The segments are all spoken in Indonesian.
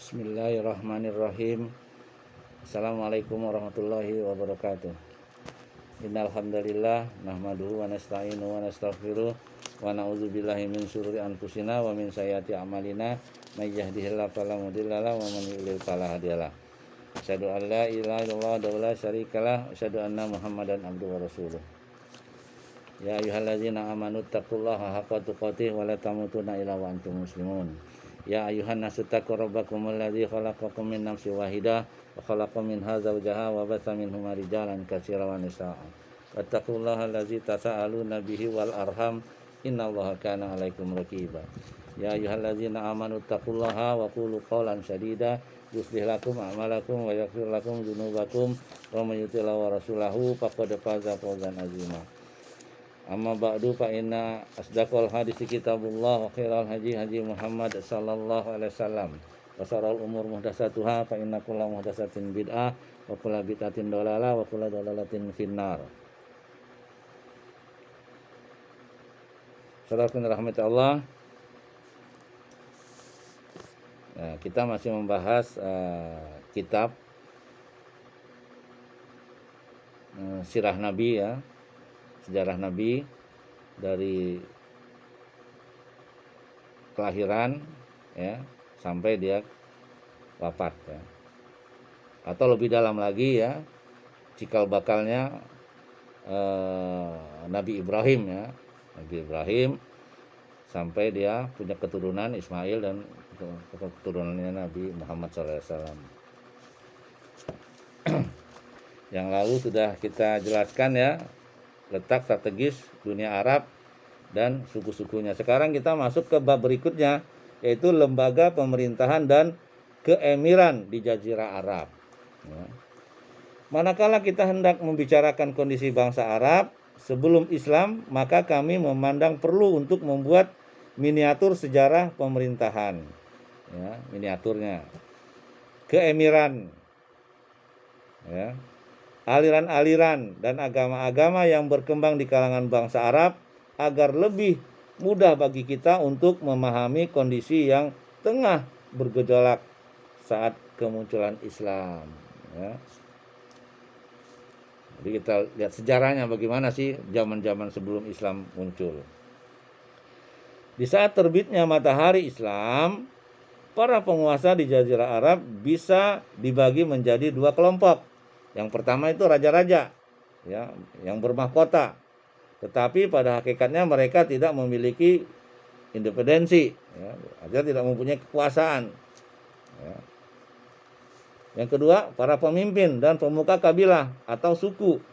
Bismillahirrahmanirrahim. Assalamualaikum warahmatullahi wabarakatuh. Innal hamdalillah nahmaduhu wa nasta'inu wa nastaghfiruh wa na'udzubillahi min syururi anfusina wa min sayyiati a'malina may yahdihillahu fala mudhillalah wa man yudlil fala hadiyalah. Asyhadu an la ilaha illallah wa la syarikalah, asyhadu anna Muhammadan abduhu wa rasuluh. Ya ayyuhalladzina amanu taqullaha haqqa tuqatih wa la tamutunna illa wa antum muslimun. Ya ayuhan nasu taqu rabbakum alladzi khalaqakum min nafsin wahidah wa khalaqa minha zawjaha wa batha minhuma rijalan katsiran wa nisaa'a. Wattaqullaha allazi tasaaluna bihi wal arham innallaha kana 'alaikum raqiba. Ya ayyuhalladzina amanu taqullaha wa qulu qawlan sadida yuslih lakum a'malakum wa yaghfir lakum dzunubakum wa may yuti'illah wa rasulahu faqad faza fawzan 'azima. Amma ba'du fa inna asdaqal hadits kitabullah wa khairal hadi Muhammad sallallahu alaihi wasallam wa syarrul umur muhdatsatuha fa inna kulla muhdatsatin bid'ah wa kulla bid'atin dhalalah wa kulla dhalalatin finnar. Saudaraku rahmat Allah, kita masih membahas kitab sirah Nabi ya, sejarah Nabi dari kelahiran ya sampai dia wafat ya. Atau lebih dalam lagi ya, cikal bakalnya Nabi Ibrahim ya. Nabi Ibrahim sampai dia punya keturunan Ismail dan keturunannya Nabi Muhammad SAW. Yang lalu sudah kita jelaskan ya, letak strategis dunia Arab dan suku-sukunya. Sekarang kita masuk ke bab berikutnya, yaitu lembaga pemerintahan dan keemiran di Jazirah Arab. Ya. Manakala kita hendak membicarakan kondisi bangsa Arab sebelum Islam, maka kami memandang perlu untuk membuat miniatur sejarah pemerintahan. Ya, miniaturnya. Keemiran. Ya. Aliran-aliran dan agama-agama yang berkembang di kalangan bangsa Arab agar lebih mudah bagi kita untuk memahami kondisi yang tengah bergejolak saat kemunculan Islam. Ya. Jadi kita lihat sejarahnya bagaimana sih zaman-zaman sebelum Islam muncul. Di saat terbitnya matahari Islam, para penguasa di Jazirah Arab bisa dibagi menjadi dua kelompok. Yang pertama itu raja-raja ya, yang bermahkota. Tetapi pada hakikatnya mereka tidak memiliki independensi ya, artinya tidak mempunyai kekuasaan. Ya. Yang kedua, para pemimpin dan pemuka kabilah atau suku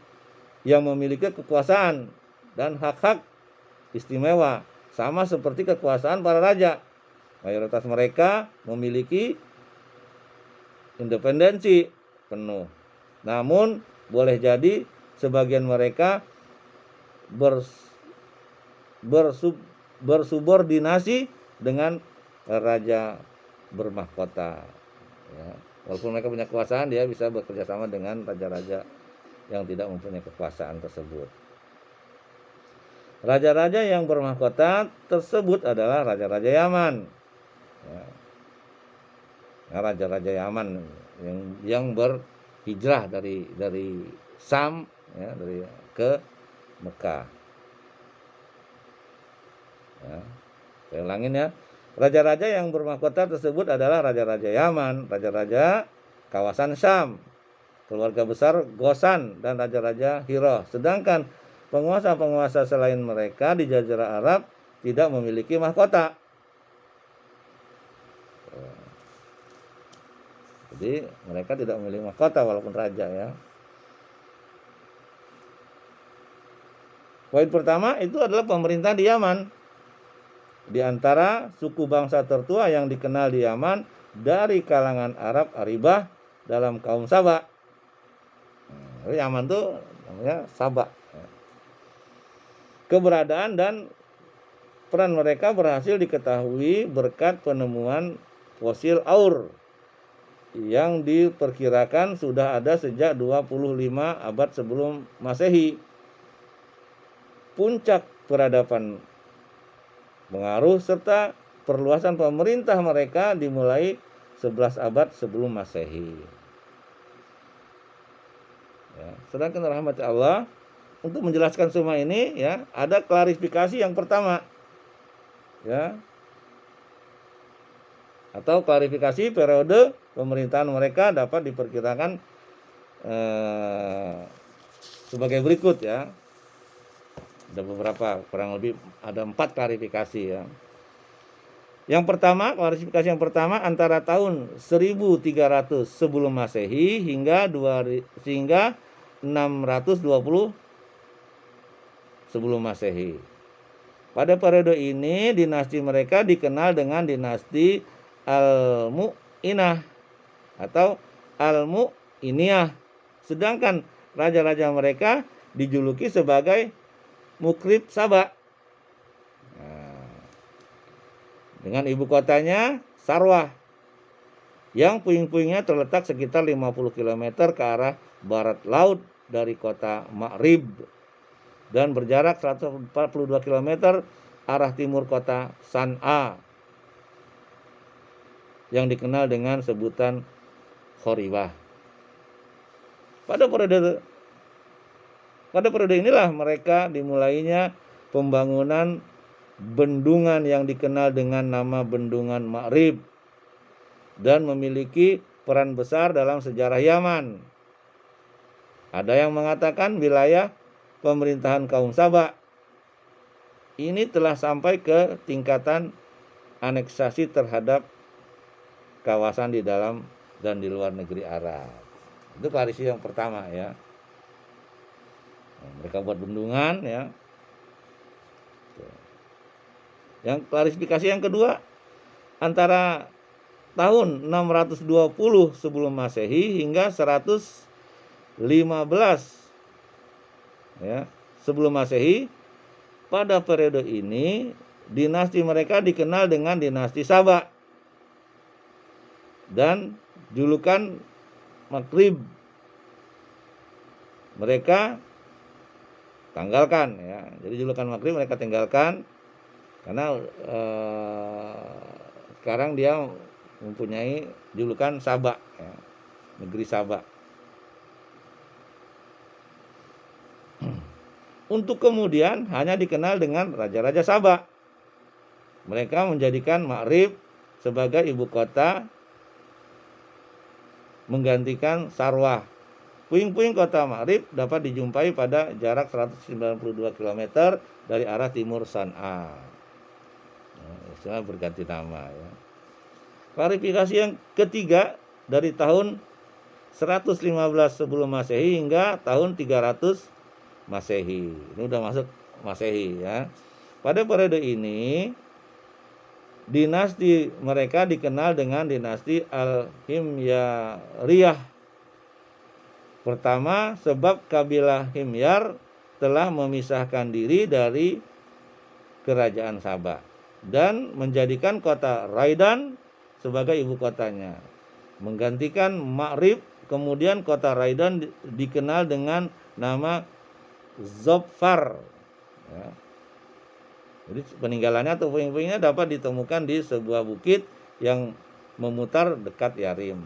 yang memiliki kekuasaan dan hak-hak istimewa sama seperti kekuasaan para raja. Mayoritas mereka memiliki independensi penuh. Namun boleh jadi sebagian mereka bersubordinasi dengan raja bermahkota. Ya. Walaupun mereka punya kekuasaan, dia bisa bekerja sama dengan raja-raja yang tidak mempunyai kekuasaan tersebut. Raja-raja yang bermahkota tersebut adalah raja-raja Yaman. Ya. Nah, raja-raja Yaman yang berhijrah dari Sam ya, dari ke Mekah. Ya. Saya ulangin ya. Raja-raja yang bermahkota tersebut adalah raja-raja Yaman, raja-raja kawasan Syam, keluarga besar Gosan dan raja-raja Hira. Sedangkan penguasa-penguasa selain mereka di Jazirah Arab tidak memiliki mahkota. Jadi mereka tidak memiliki mahkota walaupun raja ya. Poin pertama itu adalah pemerintah di Yaman. Di antara suku bangsa tertua yang dikenal di Yaman dari kalangan Arab Aribah dalam kaum Saba. Yaman itu namanya Saba. Keberadaan dan peran mereka berhasil diketahui berkat penemuan fosil Aur yang diperkirakan sudah ada sejak 25 abad sebelum Masehi. Puncak peradaban pengaruh serta perluasan pemerintah mereka dimulai 11 abad sebelum Masehi. Ya, sedangkan rahmat Allah, untuk menjelaskan semua ini ya, ada klarifikasi yang pertama. Ya. Atau klarifikasi periode pemerintahan mereka dapat diperkirakan sebagai berikut ya. Ada beberapa, kurang lebih ada 4 klarifikasi ya. Yang pertama, klarifikasi yang pertama antara tahun 1300 sebelum Masehi hingga 620 sebelum Masehi. Pada periode ini dinasti mereka dikenal dengan dinasti Al-Mu'inah atau Al-Mu'iniyah. Sedangkan raja-raja mereka dijuluki sebagai Mukrib Saba. Dengan ibu kotanya Sarwah, yang puing-puingnya terletak sekitar 50 km ke arah barat laut dari kota Ma'rib dan berjarak 142 km arah timur kota San'a yang dikenal dengan sebutan Khoribah. Pada periode inilah mereka dimulainya pembangunan bendungan yang dikenal dengan nama Bendungan Ma'rib dan memiliki peran besar dalam sejarah Yaman. Ada yang mengatakan wilayah pemerintahan kaum Saba ini telah sampai ke tingkatan aneksasi terhadap kawasan di dalam dan di luar negeri Arab. Itu klarifikasi yang pertama ya. Mereka buat bendungan ya. Yang klarifikasi yang kedua, antara tahun 620 sebelum Masehi hingga 115 ya, sebelum Masehi. Pada periode ini dinasti mereka dikenal dengan dinasti Saba dan julukan Maghrib mereka tanggalkan ya. Jadi julukan Maghrib mereka tinggalkan karena sekarang dia mempunyai julukan Saba ya, negeri Saba. Untuk kemudian hanya dikenal dengan raja-raja Saba. Mereka menjadikan Ma'rib sebagai ibu kota, menggantikan Sarwah. Puing-puing kota Ma'rib dapat dijumpai pada jarak 192 km dari arah timur San'a. Nah, berganti nama ya. Klarifikasi yang ketiga, dari tahun 115 sebelum Masehi hingga tahun 300 Masehi. Ini udah masuk Masehi ya. Pada periode ini dinasti mereka dikenal dengan dinasti Al-Himyariyah. Pertama, sebab kabilah Himyar telah memisahkan diri dari kerajaan Saba dan menjadikan kota Raidan sebagai ibu kotanya, menggantikan Ma'rib. Kemudian kota Raidan dikenal dengan nama Zofar ya. Jadi peninggalannya atau puing-puingnya dapat ditemukan di sebuah bukit yang memutar dekat Yarim.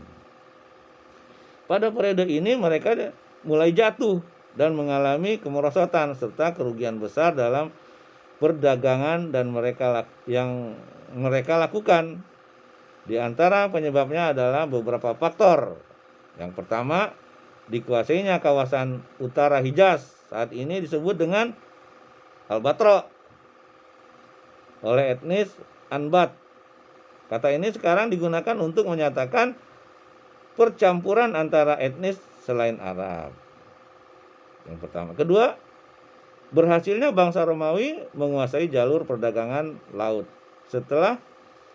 Pada periode ini mereka mulai jatuh dan mengalami kemerosotan serta kerugian besar dalam perdagangan dan yang mereka lakukan. Di antara penyebabnya adalah beberapa faktor. Yang pertama, dikuasainya kawasan utara Hijaz, saat ini disebut dengan Al-Batra, oleh etnis Anbat. Kata ini sekarang digunakan untuk menyatakan percampuran antara etnis selain Arab. Yang pertama. Kedua, berhasilnya bangsa Romawi menguasai jalur perdagangan laut setelah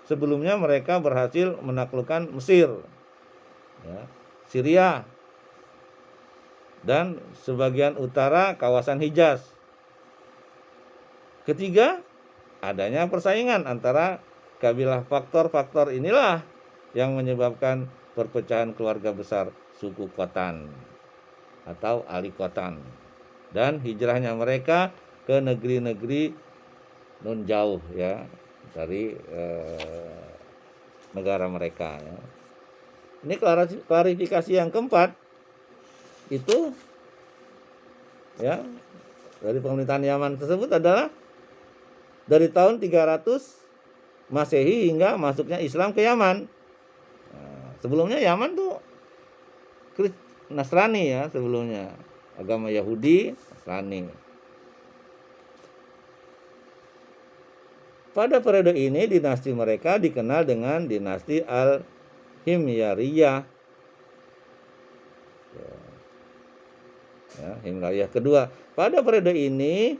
sebelumnya mereka berhasil menaklukkan Mesir ya, Syria dan sebagian utara kawasan Hijaz. Ketiga, adanya persaingan antara kabilah. Faktor-faktor inilah yang menyebabkan perpecahan keluarga besar suku Khotan atau Ali Khotan dan hijrahnya mereka ke negeri-negeri non jauh ya dari negara mereka ya. Ini klarifikasi yang keempat itu ya dari pemerintahan Yaman tersebut adalah dari tahun 300 Masehi hingga masuknya Islam ke Yaman. Nah, sebelumnya Yaman tuh Nasrani ya, sebelumnya agama Yahudi, Nasrani. Pada periode ini dinasti mereka dikenal dengan dinasti Al-Himyariyah. Ya, Himyariyah kedua. Pada periode ini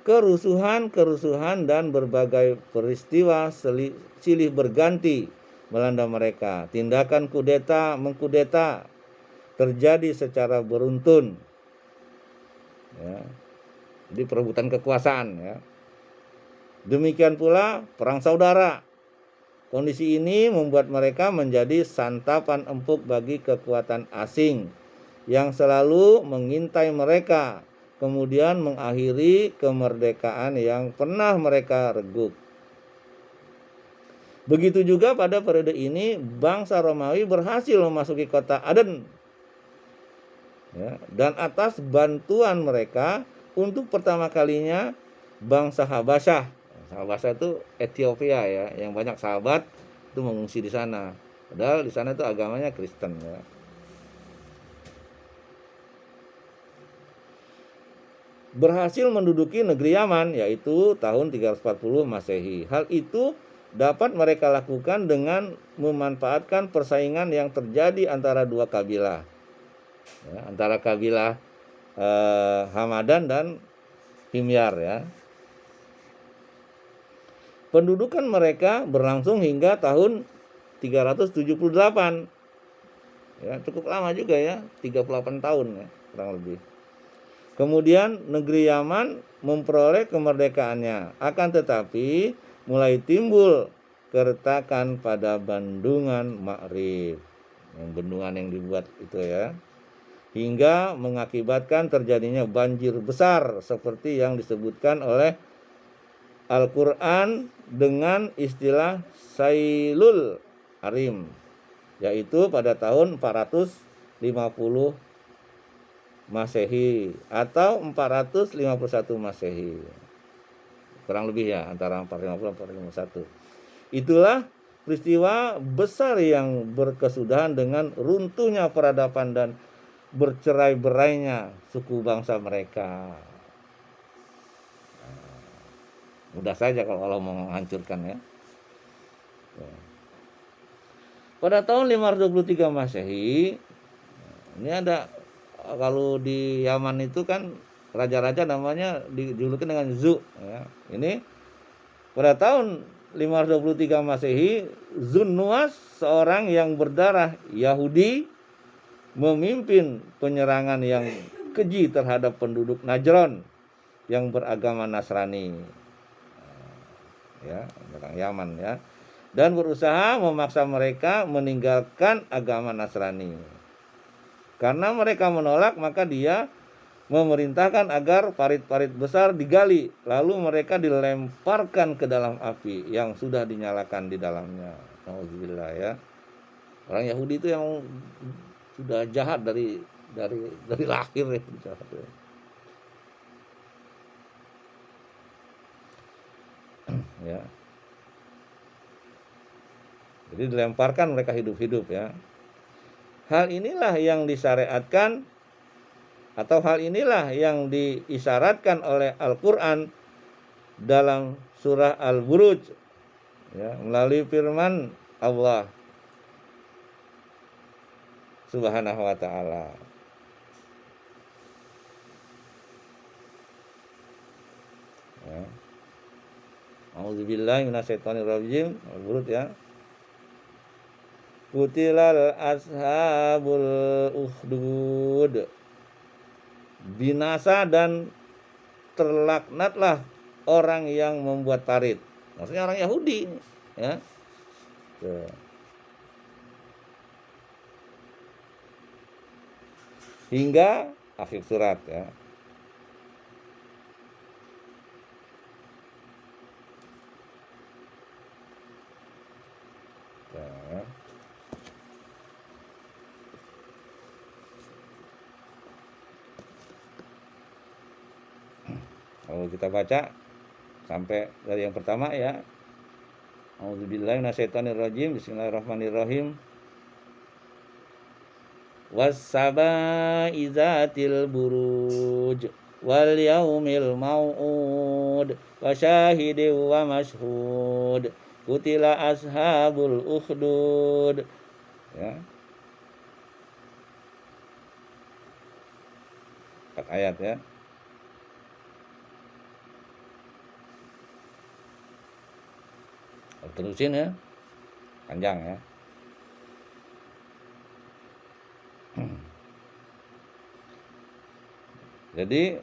kerusuhan dan berbagai peristiwa silih berganti melanda mereka. Tindakan mengkudeta terjadi secara beruntun. Ya, di perebutan kekuasaan ya. Demikian pula perang saudara. Kondisi ini membuat mereka menjadi santapan empuk bagi kekuatan asing yang selalu mengintai mereka, kemudian mengakhiri kemerdekaan yang pernah mereka reguk. Begitu juga pada periode ini bangsa Romawi berhasil memasuki kota Aden ya, dan atas bantuan mereka untuk pertama kalinya bangsa Habasyah. Habasyah itu Ethiopia ya, yang banyak sahabat itu mengungsi di sana. Padahal di sana itu agamanya Kristen ya. Berhasil menduduki negeri Yaman yaitu tahun 340 Masehi. Hal itu dapat mereka lakukan dengan memanfaatkan persaingan yang terjadi antara dua kabilah. Ya, antara kabilah Hamadan dan Himyar ya. Pendudukan mereka berlangsung hingga tahun 378. Ya, cukup lama juga ya, 38 tahun ya, kurang lebih. Kemudian negeri Yaman memperoleh kemerdekaannya. Akan tetapi mulai timbul keretakan pada bendungan Ma'rib. Yang bendungan yang dibuat itu ya. Hingga mengakibatkan terjadinya banjir besar seperti yang disebutkan oleh Al-Quran dengan istilah Sailul Arim, yaitu pada tahun 450 Masehi atau 451 Masehi. Kurang lebih ya, antara 450 dan 451. Itulah peristiwa besar yang berkesudahan dengan runtuhnya peradaban dan bercerai-berainya suku bangsa mereka. Mudah saja kalau Allah mau menghancurkan ya. Pada tahun 523 Masehi, ini ada, kalau di Yaman itu kan raja-raja namanya dijuluki dengan Zu ya. Ini pada tahun 523 Masehi, Zunnuwas, seorang yang berdarah Yahudi, memimpin penyerangan yang keji terhadap penduduk Najran yang beragama Nasrani. Ya, orang Yaman ya. Dan berusaha memaksa mereka meninggalkan agama Nasrani. Karena mereka menolak, maka dia memerintahkan agar parit-parit besar digali, lalu mereka dilemparkan ke dalam api yang sudah dinyalakan di dalamnya. Alhamdulillah ya. Orang Yahudi itu yang sudah jahat dari lahir ya, jahat ya. Ya. Jadi dilemparkan mereka hidup-hidup ya. Hal inilah yang disyariatkan atau hal inilah yang diisyaratkan oleh Al-Quran dalam surah Al-Buruj ya, melalui firman Allah Subhanahu wa ta'ala. Ya. A'udzubillahi minasyaitonirrajim. Al-Buruj ya. Kutilal ashabul ukhdud. Binasa dan terlaknatlah orang yang membuat parit. Maksudnya orang Yahudi ya. Hingga akhir surat ya. Kalau kita baca sampai dari yang pertama ya. A'udzubillahi minasyaitonirrajim. Bismillahirrahmanirrahim. Was-saba'i dzatil buruj wal yaumil mau'ud wa syahidin wa mashhud kutila ashabul ukhdud. Ya. 4 ayat ya. Terusin ya. Panjang ya. Jadi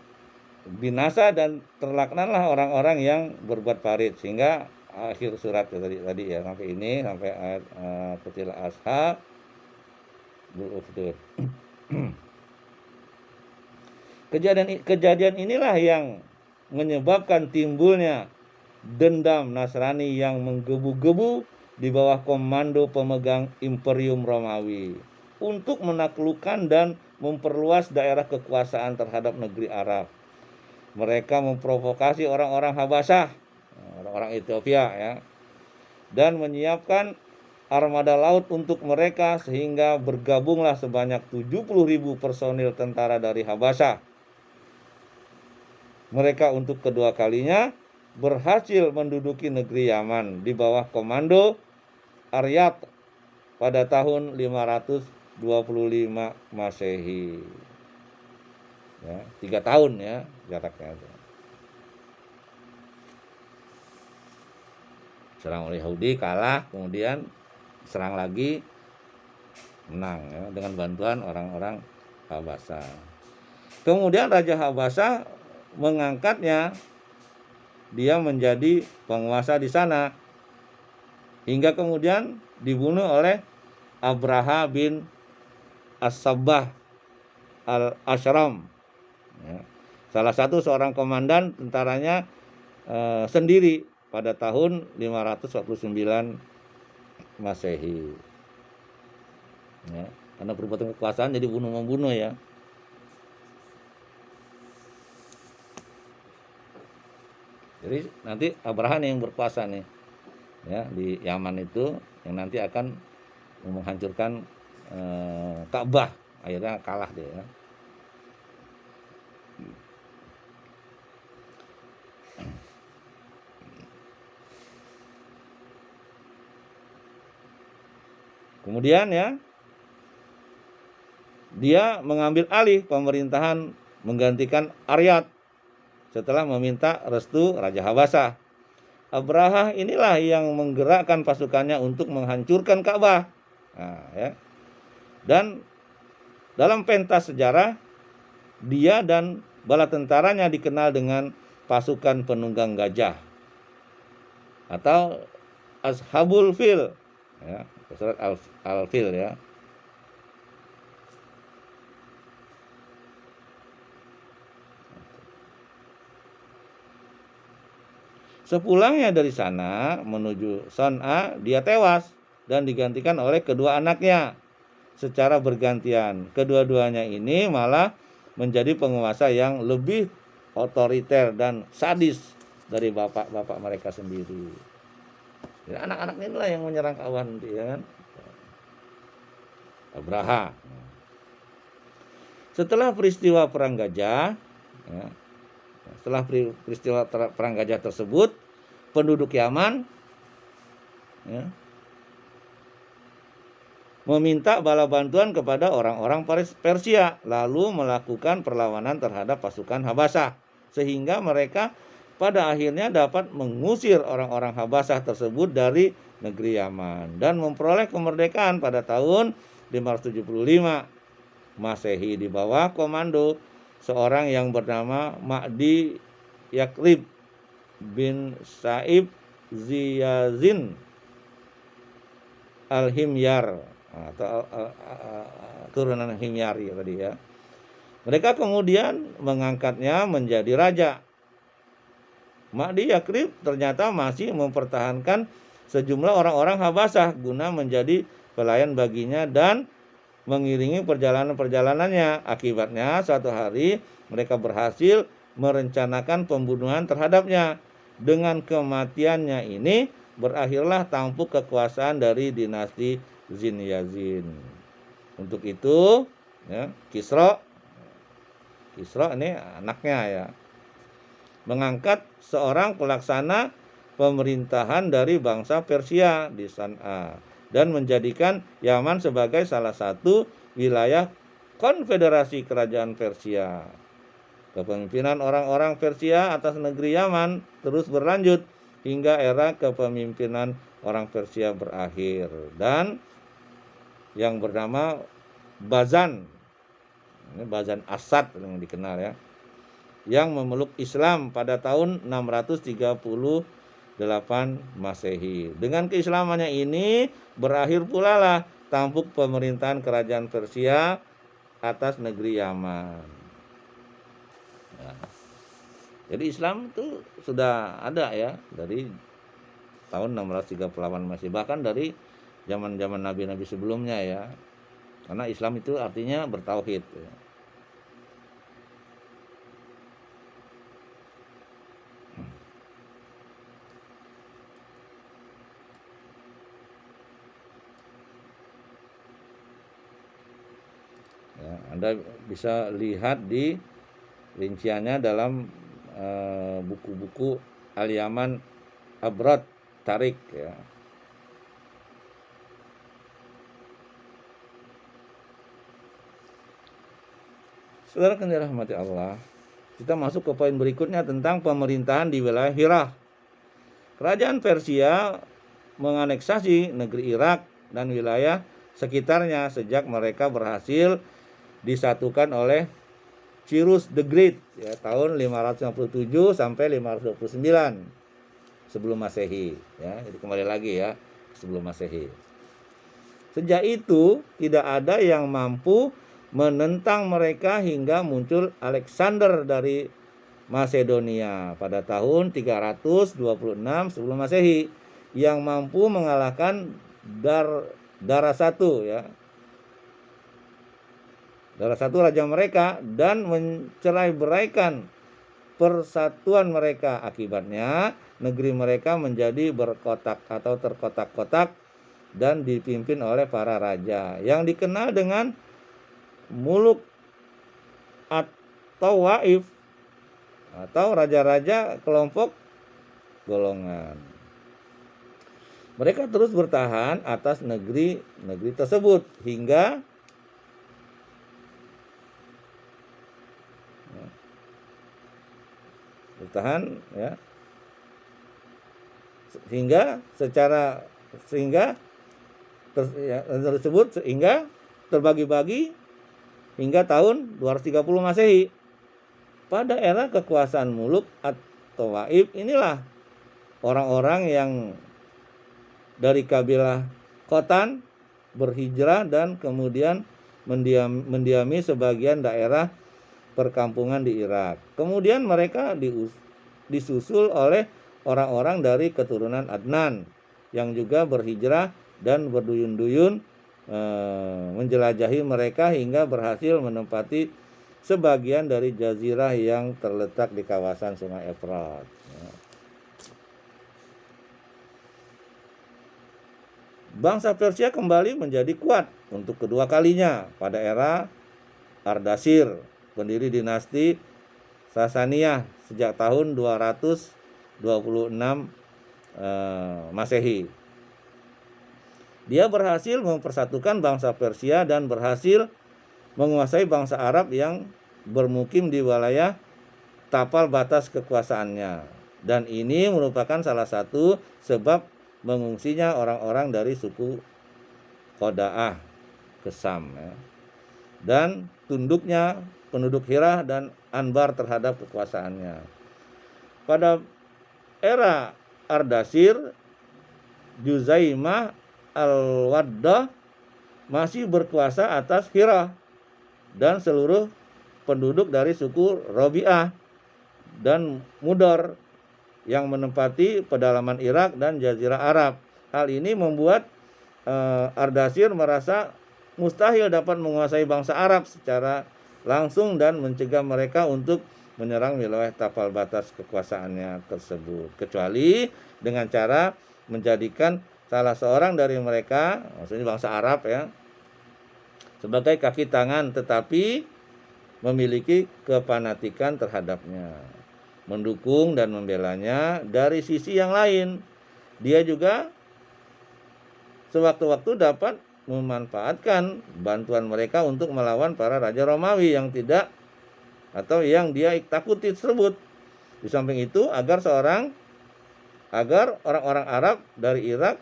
binasa dan terlaknatlah orang-orang yang berbuat parit, sehingga akhir surat tadi ya sampai ini sampai ayat kutila ashab ukhdud. Kejadian inilah yang menyebabkan timbulnya dendam Nasrani yang menggebu-gebu di bawah komando pemegang Imperium Romawi untuk menaklukkan dan memperluas daerah kekuasaan terhadap negeri Arab. Mereka memprovokasi orang-orang Habasyah, orang-orang Ethiopia ya, dan menyiapkan armada laut untuk mereka, sehingga bergabunglah sebanyak 70.000 personil tentara dari Habasyah. Mereka untuk kedua kalinya berhasil menduduki negeri Yaman di bawah komando Aryat pada tahun 525 Masehi. Ya, 3 tahun ya jaraknya. Serang oleh Yahudi, kalah, kemudian serang lagi, menang ya, dengan bantuan orang-orang Habasyah. Kemudian Raja Habasyah mengangkatnya, dia menjadi penguasa di sana, hingga kemudian dibunuh oleh Abraha bin As-Sabbah al-Ashram ya, salah satu seorang komandan tentaranya sendiri pada tahun 549 Masehi ya, karena perbuatan kekuasaan jadi bunuh-membunuh ya. Jadi nanti Abraha yang berkuasa nih ya di Yaman itu, yang nanti akan menghancurkan Ka'bah. Akhirnya kalah dia ya. Kemudian ya, dia mengambil alih pemerintahan menggantikan Aryat setelah meminta restu Raja Habasyah. Abraha inilah yang menggerakkan pasukannya untuk menghancurkan Ka'bah. Nah, ya. Dan dalam pentas sejarah, dia dan bala tentaranya dikenal dengan pasukan penunggang gajah atau Ashabul Fil ya, surat Al-Fil ya. Sepulangnya dari sana menuju Son'a, dia tewas dan digantikan oleh kedua anaknya secara bergantian. Kedua-duanya ini malah menjadi penguasa yang lebih otoriter dan sadis dari bapak-bapak mereka sendiri. Jadi anak-anak inilah yang menyerang Ka'bah nanti ya kan. Abraha. Setelah peristiwa Perang Gajah ya, setelah peristiwa Perang Gajah tersebut, penduduk Yaman ya, meminta bala bantuan kepada orang-orang Persia, lalu melakukan perlawanan terhadap pasukan Habasyah, sehingga mereka pada akhirnya dapat mengusir orang-orang Habasyah tersebut dari negeri Yaman dan memperoleh kemerdekaan pada tahun 575 Masehi di bawah komando seorang yang bernama Mahdi Yakrib bin Sa'ib Ziyazin Al-Himyar atau turunan Himyari tadi ya. Mereka kemudian mengangkatnya menjadi raja. Mahdi Yakrib ternyata masih mempertahankan sejumlah orang-orang Habasyah guna menjadi pelayan baginya dan mengiringi perjalanan-perjalanannya. Akibatnya suatu hari mereka berhasil merencanakan pembunuhan terhadapnya. Dengan kematiannya ini berakhirlah tampuk kekuasaan dari dinasti Zin Yazin. Untuk itu, ya, Kisra ini anaknya ya, mengangkat seorang pelaksana pemerintahan dari bangsa Persia di San'a dan menjadikan Yaman sebagai salah satu wilayah konfederasi kerajaan Persia. Kepemimpinan orang-orang Persia atas negeri Yaman terus berlanjut hingga era kepemimpinan orang Persia berakhir, dan yang bernama Bazan, ini Bazan Asad yang dikenal ya, yang memeluk Islam pada tahun 638 Masehi. Dengan keislamannya ini berakhir pula lah tampuk pemerintahan kerajaan Persia atas negeri Yaman. Ya. Jadi Islam itu sudah ada ya dari tahun 638 Masehi, bahkan dari zaman-zaman nabi-nabi sebelumnya ya. Karena Islam itu artinya bertauhid ya. Ya, Anda bisa lihat di rinciannya dalam buku-buku Al-Yaman Abrad Tarik ya. Saudara yang dirahmati Allah, kita masuk ke poin berikutnya tentang pemerintahan di wilayah Hirah. Kerajaan Persia menganeksasi negeri Irak dan wilayah sekitarnya sejak mereka berhasil disatukan oleh Cyrus the Great ya, tahun 557 sampai 529 sebelum Masehi ya. Jadi kembali lagi ya, sebelum Masehi. Sejak itu tidak ada yang mampu menentang mereka hingga muncul Alexander dari Macedonia pada tahun 326 sebelum Masehi yang mampu mengalahkan Darasatu ya, Darasatu raja mereka, dan mencerai-beraikan persatuan mereka. Akibatnya negeri mereka menjadi berkotak atau terkotak-kotak dan dipimpin oleh para raja yang dikenal dengan muluk atau waif atau raja-raja kelompok golongan. Mereka terus bertahan atas negeri tersebut hingga bertahan ya, sehingga terbagi-bagi hingga tahun 230 Masehi. Pada era kekuasaan Muluk atau Waib inilah orang-orang yang dari kabilah Khotan berhijrah dan kemudian mendiami sebagian daerah perkampungan di Irak. Kemudian mereka disusul oleh orang-orang dari keturunan Adnan yang juga berhijrah dan berduyun-duyun menjelajahi mereka hingga berhasil menempati sebagian dari jazirah yang terletak di kawasan Sungai Efrat. Bangsa Persia kembali menjadi kuat untuk kedua kalinya pada era Ardashir, pendiri dinasti Sasaniyah sejak tahun 226 Masehi. Dia berhasil mempersatukan bangsa Persia dan berhasil menguasai bangsa Arab yang bermukim di wilayah tapal batas kekuasaannya. Dan ini merupakan salah satu sebab mengungsinya orang-orang dari suku Qoda'ah ke Sam ya. Dan tunduknya penduduk Hirah dan Anbar terhadap kekuasaannya. Pada era Ardashir, Juzaimah al-Waddah masih berkuasa atas Hirah dan seluruh penduduk dari suku Robi'ah dan Mudor yang menempati pedalaman Irak dan Jazirah Arab. Hal ini membuat Ardashir merasa mustahil dapat menguasai bangsa Arab secara langsung dan mencegah mereka untuk menyerang wilayah tapal batas kekuasaannya tersebut, kecuali dengan cara menjadikan salah seorang dari mereka, maksudnya bangsa Arab ya, sebagai kaki tangan, tetapi memiliki kefanatikan terhadapnya, mendukung dan membelanya. Dari sisi yang lain, dia juga sewaktu-waktu dapat memanfaatkan bantuan mereka untuk melawan para raja Romawi yang tidak atau yang dia takuti tersebut. Di samping itu, agar orang-orang Arab dari Irak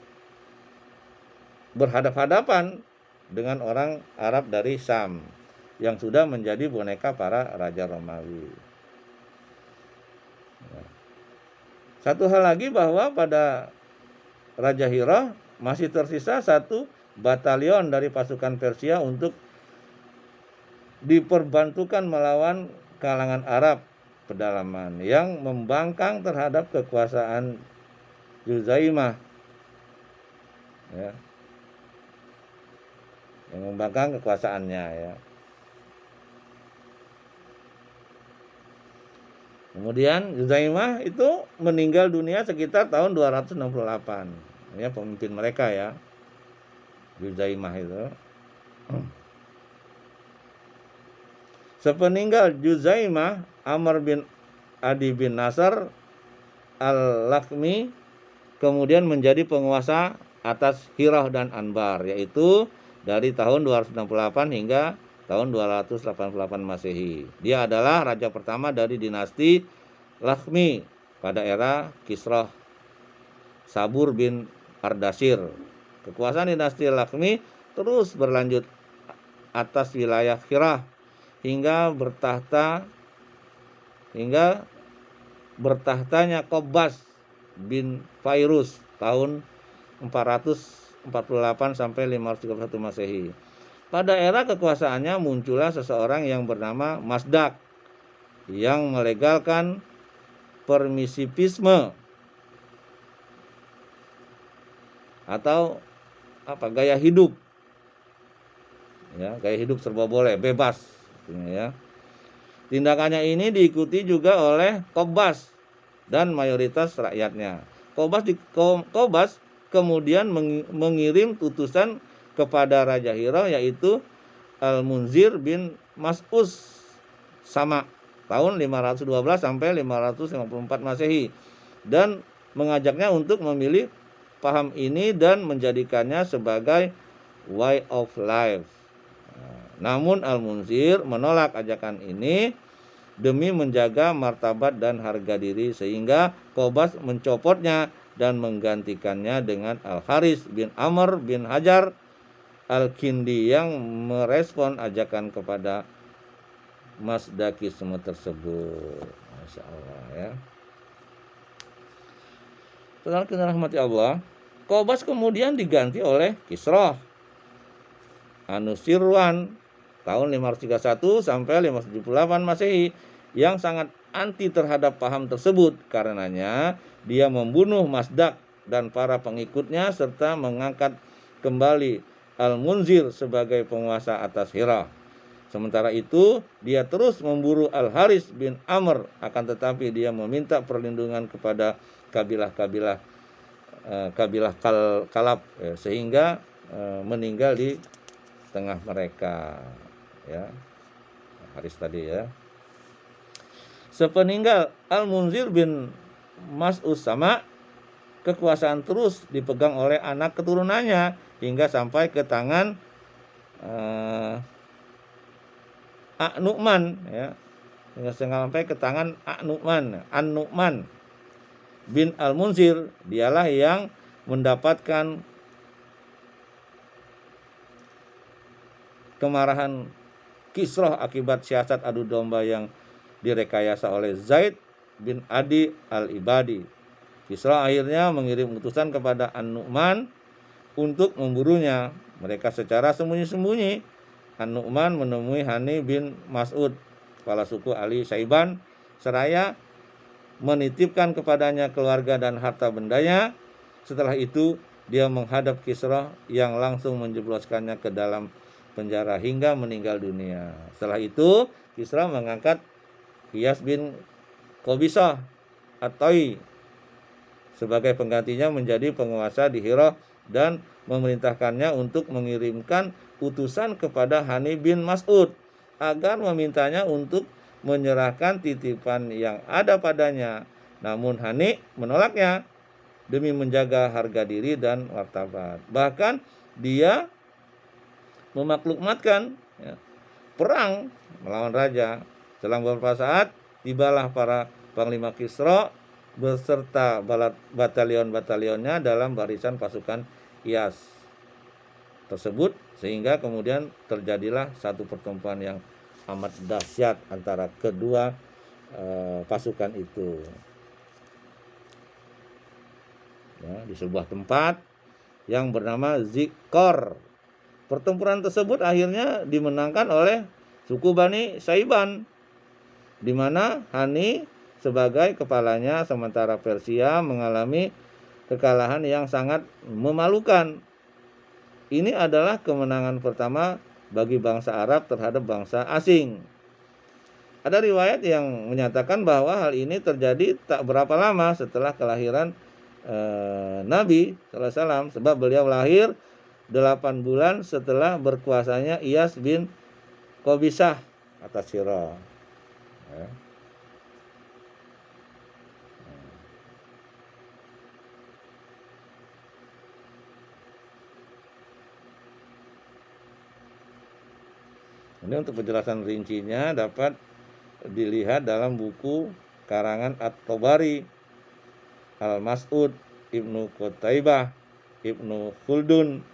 berhadap-hadapan dengan orang Arab dari Syam yang sudah menjadi boneka para raja Romawi. Satu hal lagi, bahwa pada Raja Hira masih tersisa satu batalion dari pasukan Persia untuk diperbantukan melawan kalangan Arab pedalaman yang membangkang terhadap kekuasaan Juzaimah, ya, yang membangkang kekuasaannya, ya. Kemudian Juzaimah itu meninggal dunia sekitar tahun 268. Ya, pemimpin mereka ya, Juzaimah itu. Sepeninggal Juzaimah, Amr bin Adi bin Nasr al-Lakhmi kemudian menjadi penguasa atas Hirah dan Anbar, yaitu dari tahun 268 hingga tahun 288 Masehi. Dia adalah raja pertama dari dinasti Lakhmi pada era Kisrah Sabur bin Ardashir. Kekuasaan dinasti Lakhmi terus berlanjut atas wilayah Hirah hingga bertahtanya Qobas bin Fairuz tahun 448 sampai 531 Masehi. Pada era kekuasaannya muncullah seseorang yang bernama Mazdak yang melegalkan permisivisme atau gaya hidup, ya, gaya hidup serba boleh, bebas, ya. Tindakannya ini diikuti juga oleh Qobas dan mayoritas rakyatnya. Qobas kemudian mengirim utusan kepada Raja Hira, yaitu Al-Munzir bin Mas'us sama tahun 512 sampai 554 Masehi, dan mengajaknya untuk memilih paham ini dan menjadikannya sebagai way of life. Namun Al-Munzir menolak ajakan ini demi menjaga martabat dan harga diri, sehingga Qobas mencopotnya dan menggantikannya dengan Al-Haris bin Amr bin Hajar Al-Kindi yang merespon ajakan kepada Mazdakisme tersebut. Masya Allah, ya. Setelah kita rahmati Allah, Qobas kemudian diganti oleh Kisrah Anusirwan tahun 531 sampai 578 Masehi yang sangat anti terhadap paham tersebut. Karenanya dia membunuh Mazdak dan para pengikutnya serta mengangkat kembali Al-Munzir sebagai penguasa atas Hira. Sementara itu dia terus memburu Al-Haris bin Amr, akan tetapi dia meminta perlindungan kepada kabilah Kalab, sehingga meninggal di tengah mereka, ya, Haris tadi, ya. Sepeninggal Al-Munzir bin Mas'ud sama, kekuasaan terus dipegang oleh anak keturunannya hingga sampai ke tangan An-Nu'man, ya, hingga sampai ke tangan An-Nu'man bin Al-Munzir. Dialah yang mendapatkan kemarahan Kisrah akibat siasat adu domba yang direkayasa oleh Zaid bin Adi al-Ibadi. Kisrah akhirnya mengirim utusan kepada An-Nu'man untuk memburunya. Mereka secara sembunyi-sembunyi. An-Nu'man menemui Hani bin Mas'ud, kepala suku Ali Syaiban, seraya menitipkan kepadanya keluarga dan harta bendanya. Setelah itu dia menghadap Kisrah yang langsung menjebloskannya ke dalam penjara hingga meninggal dunia. Setelah itu Kisrah mengangkat Iyas bin Qabisah At-Tai sebagai penggantinya menjadi penguasa di Hira dan memerintahkannya untuk mengirimkan utusan kepada Hani bin Mas'ud agar memintanya untuk menyerahkan titipan yang ada padanya. Namun Hani menolaknya demi menjaga harga diri dan martabat. Bahkan dia memaklukmatkan perang melawan raja. Selang beberapa saat tibalah para panglima Kisra beserta batalion-batalionnya dalam barisan pasukan Iyas tersebut, sehingga kemudian terjadilah satu pertempuran yang amat dahsyat antara kedua pasukan itu. Ya, di sebuah tempat yang bernama Zikor. Pertempuran tersebut akhirnya dimenangkan oleh suku Bani Saiban, di mana Hani sebagai kepalanya, sementara Persia mengalami kekalahan yang sangat memalukan. Ini adalah kemenangan pertama bagi bangsa Arab terhadap bangsa asing. Ada riwayat yang menyatakan bahwa hal ini terjadi tak berapa lama setelah kelahiran Nabi SAW, sebab beliau lahir 8 bulan setelah berkuasanya Iyas bin Qabisah atas Hira. Ya. Ini untuk penjelasan rincinya dapat dilihat dalam buku karangan At-Tabari, Al-Mas'ud, Ibnu Qutaibah, Ibnu Khuldun,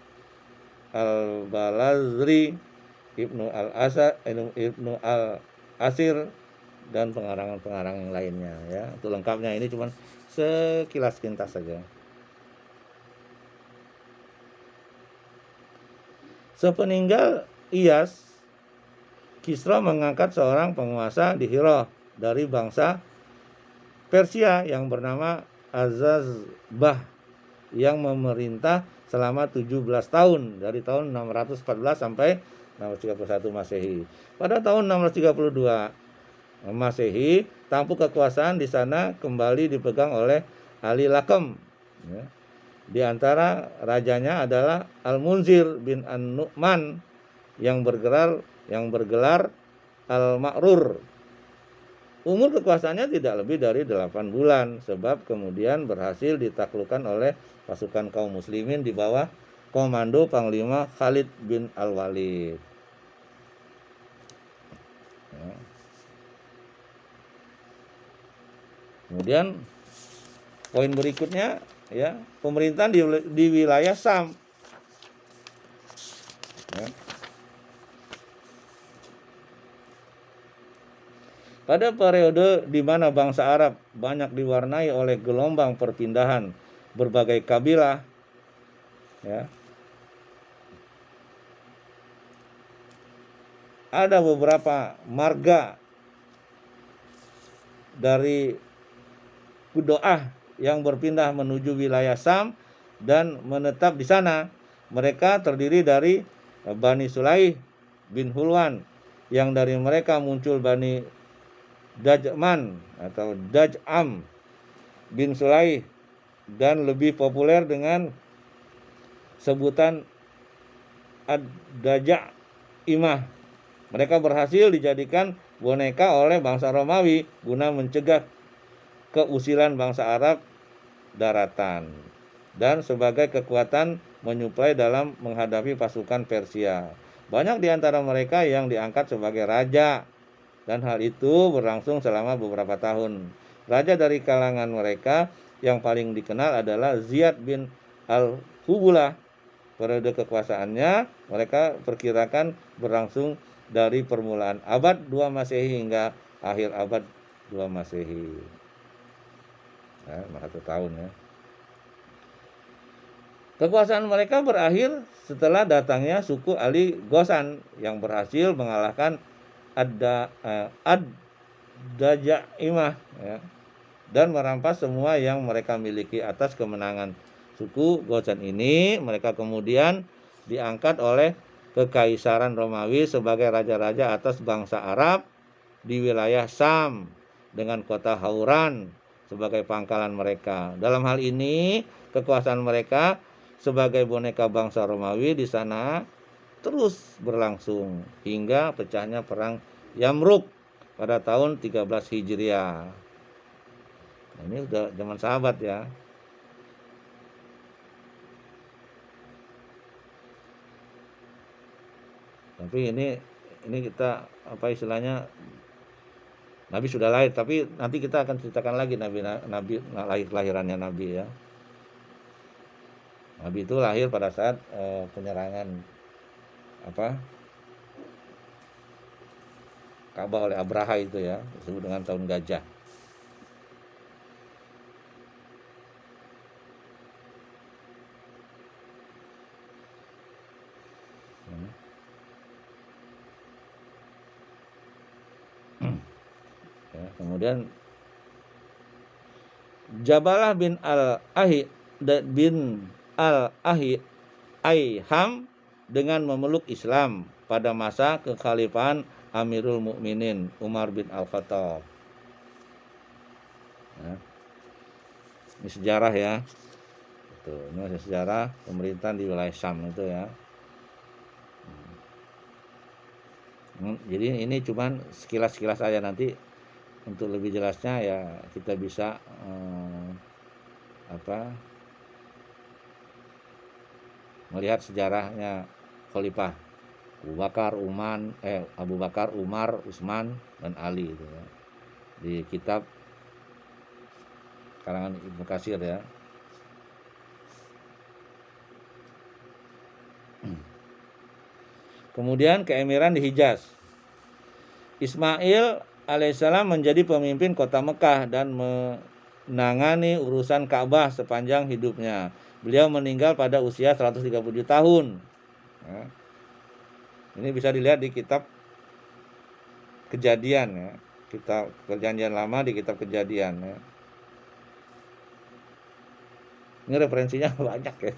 Al-Balazri, Ibnu Al-Asir, dan pengarang-pengarang yang lainnya. Ya, untuk lengkapnya ini cuma sekilas pintas saja. Sepeninggal Iyas, Kisra mengangkat seorang penguasa di Hira dari bangsa Persia yang bernama Azazbah yang memerintah selama 17 tahun dari tahun 614 sampai 631 Masehi. Pada tahun 632 Masehi, tampuk kekuasaan di sana kembali dipegang oleh Ali Lakam. Ya. Di antara rajanya adalah Al-Munzir bin An-Nu'man yang bergelar Al-Ma'rur. Umur kekuasaannya tidak lebih dari 8 bulan, sebab kemudian berhasil ditaklukkan oleh pasukan kaum muslimin di bawah komando Panglima Khalid bin Al-Walid. Ya. Kemudian poin berikutnya, ya, pemerintahan di wilayah Sam. Ya. Pada periode di mana bangsa Arab banyak diwarnai oleh gelombang perpindahan berbagai kabilah, ya, ada beberapa marga dari Qudoah yang berpindah menuju wilayah Sam dan menetap di sana. Mereka terdiri dari Bani Sulaih bin Hulwan, yang dari mereka muncul Bani Dajman atau Daj'am bin Sulaih, dan lebih populer dengan sebutan Ad-Daja'imah. Mereka berhasil dijadikan boneka oleh bangsa Romawi guna mencegah keusilan bangsa Arab daratan dan sebagai kekuatan menyuplai dalam menghadapi pasukan Persia. Banyak di antara mereka yang diangkat sebagai raja, dan hal itu berlangsung selama beberapa tahun. Raja dari kalangan mereka yang paling dikenal adalah Ziyad bin Al-Hubulah. Periode kekuasaannya mereka perkirakan berlangsung dari permulaan abad 2 Masehi hingga akhir abad 2 Masehi. Ya, 1 tahun ya. Kekuasaan mereka berakhir setelah datangnya suku Ali Ghassan yang berhasil mengalahkan Ad-Daja'imah, ya, dan merampas semua yang mereka miliki. Atas kemenangan suku Ghassan ini, mereka kemudian diangkat oleh Kekaisaran Romawi sebagai raja-raja atas bangsa Arab di wilayah Sam. dengan kota Hauran sebagai pangkalan mereka. Dalam hal ini, kekuasaan mereka sebagai boneka bangsa Romawi di sana terus berlangsung hingga pecahnya perang Yamruk pada tahun 13 Hijriah. Nah, ini udah zaman sahabat ya. Tapi ini kita apa istilahnya, Nabi sudah lahir, tapi nanti kita akan ceritakan lagi Nabi lahirannya Nabi ya. Nabi itu lahir pada saat penyerangan apa Ka'bah oleh Abraha itu ya, disebut dengan tahun gajah. Ya, kemudian Jabalah bin Al-Ahi Aiham dengan memeluk Islam pada masa kekhalifahan Amirul Mukminin Umar bin Al-Khattab. Ya. Ini sejarah ya. Ini masih sejarah pemerintahan di wilayah Syam itu ya. Jadi ini cuman sekilas-sekilas aja, nanti untuk lebih jelasnya ya kita bisa melihat sejarahnya Khalifah Abu Bakar, Umar, Utsman dan Ali itu ya. Di kitab karangan Ibnu Katsir ya. Kemudian keemiran di Hijaz. Ismail alaihissalam menjadi pemimpin kota Mekah dan menangani urusan Ka'bah sepanjang hidupnya. Beliau meninggal pada usia 137 tahun. Ya. Ini bisa dilihat di kitab Kejadian ya. Kitab Perjanjian Lama di kitab Kejadian ya. Ini referensinya banyak ya.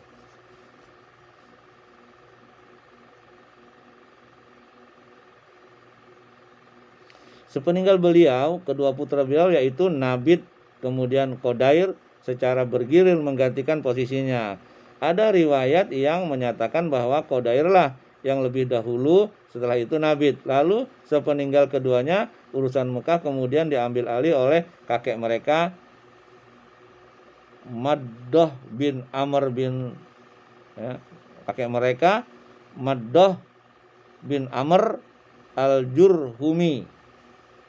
Sepeninggal beliau, kedua putra beliau yaitu Nabit kemudian Qadair secara bergilir menggantikan posisinya. Ada riwayat yang menyatakan bahwa Qadair lah yang lebih dahulu, setelah itu Nabit. Lalu sepeninggal keduanya, urusan Mekah kemudian diambil alih oleh kakek mereka Maddah bin Amr bin kakek mereka Maddah bin Amr al-Jurhumi.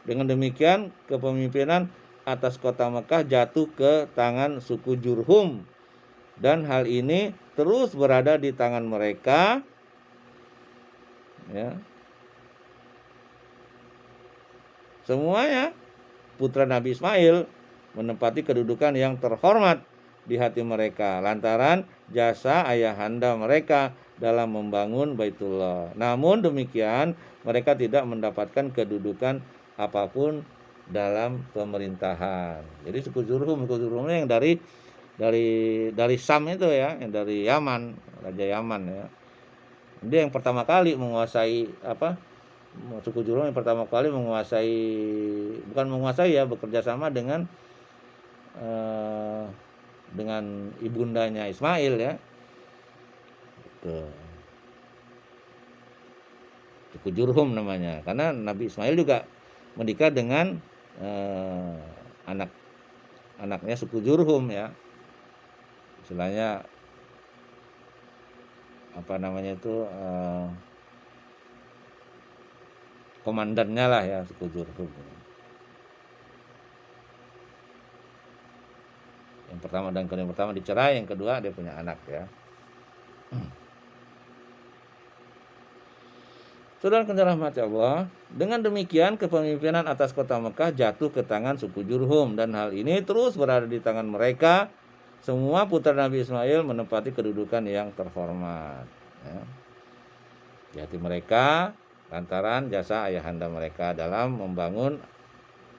Dengan demikian kepemimpinan atas kota Mekah jatuh ke tangan suku Jurhum, dan hal ini terus berada di tangan mereka ya. Semuanya putra Nabi Ismail menempati kedudukan yang terhormat di hati mereka lantaran jasa ayahanda mereka dalam membangun Baitullah. Namun demikian mereka tidak mendapatkan kedudukan apapun dalam pemerintahan. Jadi suku Jurhum yang dari Syam itu ya, yang dari Yaman, Raja Yaman ya. Dia yang pertama kali menguasai suku Jurhum yang pertama kali bekerja sama dengan ibundanya Ismail ya. Suku Jurhum namanya, karena Nabi Ismail juga menikah dengan anaknya suku Jurhum ya, istilahnya komandannya lah ya, suku Jurhum. Yang pertama dan yang pertama dicerai, yang kedua dia punya anak ya. Saudara dirahmati Allah, dengan demikian kepemimpinan atas kota Mekah jatuh ke tangan suku Jurhum, dan hal ini terus berada di tangan mereka. Semua putra Nabi Ismail menempati kedudukan yang terhormat ya, di hati mereka lantaran jasa ayahanda mereka dalam membangun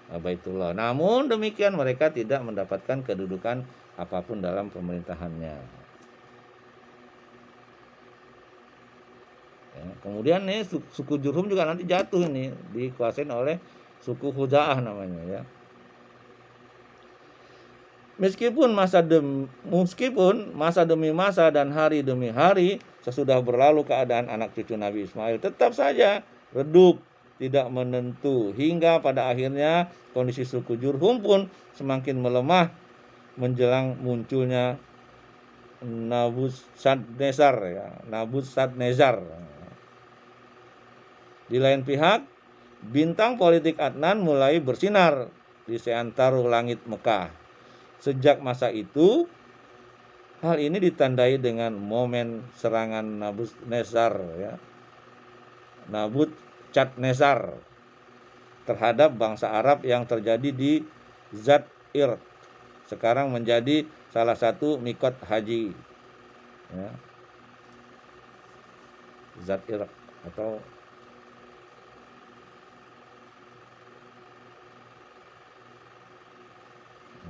Baitullah. Namun demikian mereka tidak mendapatkan kedudukan apapun dalam pemerintahannya. Ya, kemudian suku Jurhum juga nanti jatuh ini, dikuasain oleh suku Huda'ah namanya ya. Meskipun masa demi masa dan hari demi hari sesudah berlalu keadaan anak cucu Nabi Ismail tetap saja redup, tidak menentu, hingga pada akhirnya kondisi suku Jurhum pun semakin melemah menjelang munculnya Nabukadnezar ya, Nabukadnezar. Di lain pihak, bintang politik Adnan mulai bersinar di seantero langit Mekah. Sejak masa itu, hal ini ditandai dengan momen serangan Nabukadnezar terhadap bangsa Arab yang terjadi di Zat Irq, sekarang menjadi salah satu mikot haji ya. Zat Irq atau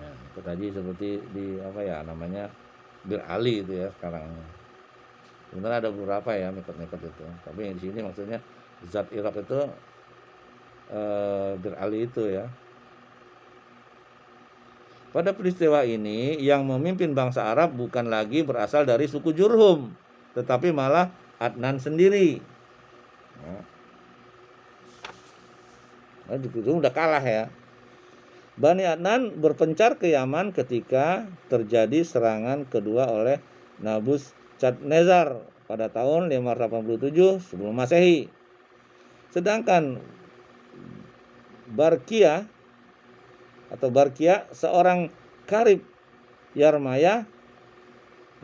mikot haji seperti di apa ya namanya Bir Ali itu ya sekarang. Sebenarnya ada beberapa ya mikot-mikot itu, tapi di sini maksudnya Zat Irq itu Bir Ali itu ya. Pada peristiwa ini, yang memimpin bangsa Arab bukan lagi berasal dari suku Jurhum, tetapi malah Adnan sendiri. Nah, Jurhum udah kalah ya. Bani Adnan berpencar ke Yaman ketika terjadi serangan kedua oleh Nabukadnezar pada tahun 587 sebelum Masehi. Sedangkan Barkia, seorang Karib Yarmaya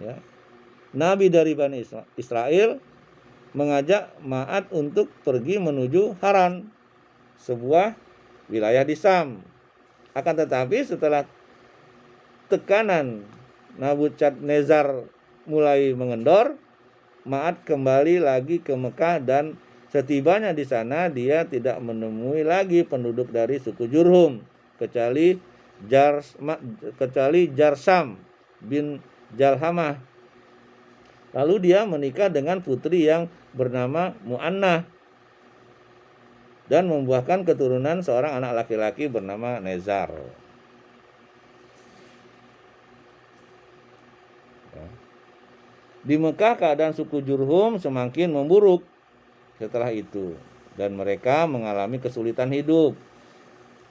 ya, nabi dari Bani Israel, mengajak Ma'ad untuk pergi menuju Haran, sebuah wilayah di Sam. Akan tetapi setelah tekanan Nabukadnezar mulai mengendor, Ma'ad kembali lagi ke Mekah dan setibanya di sana dia tidak menemui lagi penduduk dari suku Jurhum kecuali Jarsam bin Jalhamah. Lalu dia menikah dengan putri yang bernama Mu'annah dan membuahkan keturunan seorang anak laki-laki bernama Nezar. Di Mekah keadaan suku Jurhum semakin memburuk setelah itu dan mereka mengalami kesulitan hidup.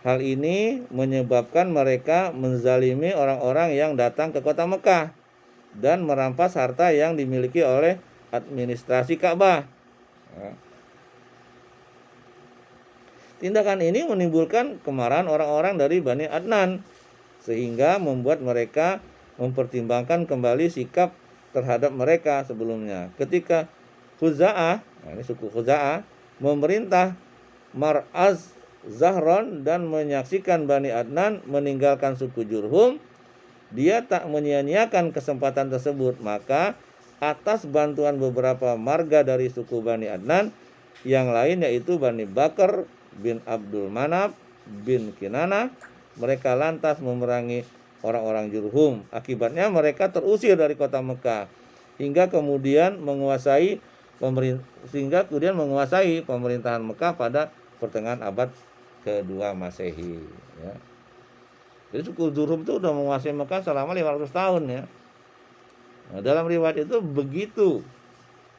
Hal ini menyebabkan mereka menzalimi orang-orang yang datang ke kota Mekah dan merampas harta yang dimiliki oleh administrasi Ka'bah. Tindakan ini menimbulkan kemarahan orang-orang dari Bani Adnan, sehingga membuat mereka mempertimbangkan kembali sikap terhadap mereka sebelumnya. Ketika Khuza'ah, ini suku Khuza'ah, memerintah Mar'az Zahron dan menyaksikan Bani Adnan meninggalkan suku Jurhum, dia tak menyia-nyiakan kesempatan tersebut. Maka atas bantuan beberapa marga dari suku Bani Adnan yang lain, yaitu Bani Bakar bin Abdul Manaf bin Kinana, mereka lantas memerangi orang-orang Jurhum. Akibatnya mereka terusir dari kota Mekah hingga kemudian menguasai pemerintahan Mekah pada pertengahan abad kedua Masehi ya. Jadi suku Jurhum itu sudah menguasai Mekah selama 500 tahun ya. Nah, dalam riwayat itu begitu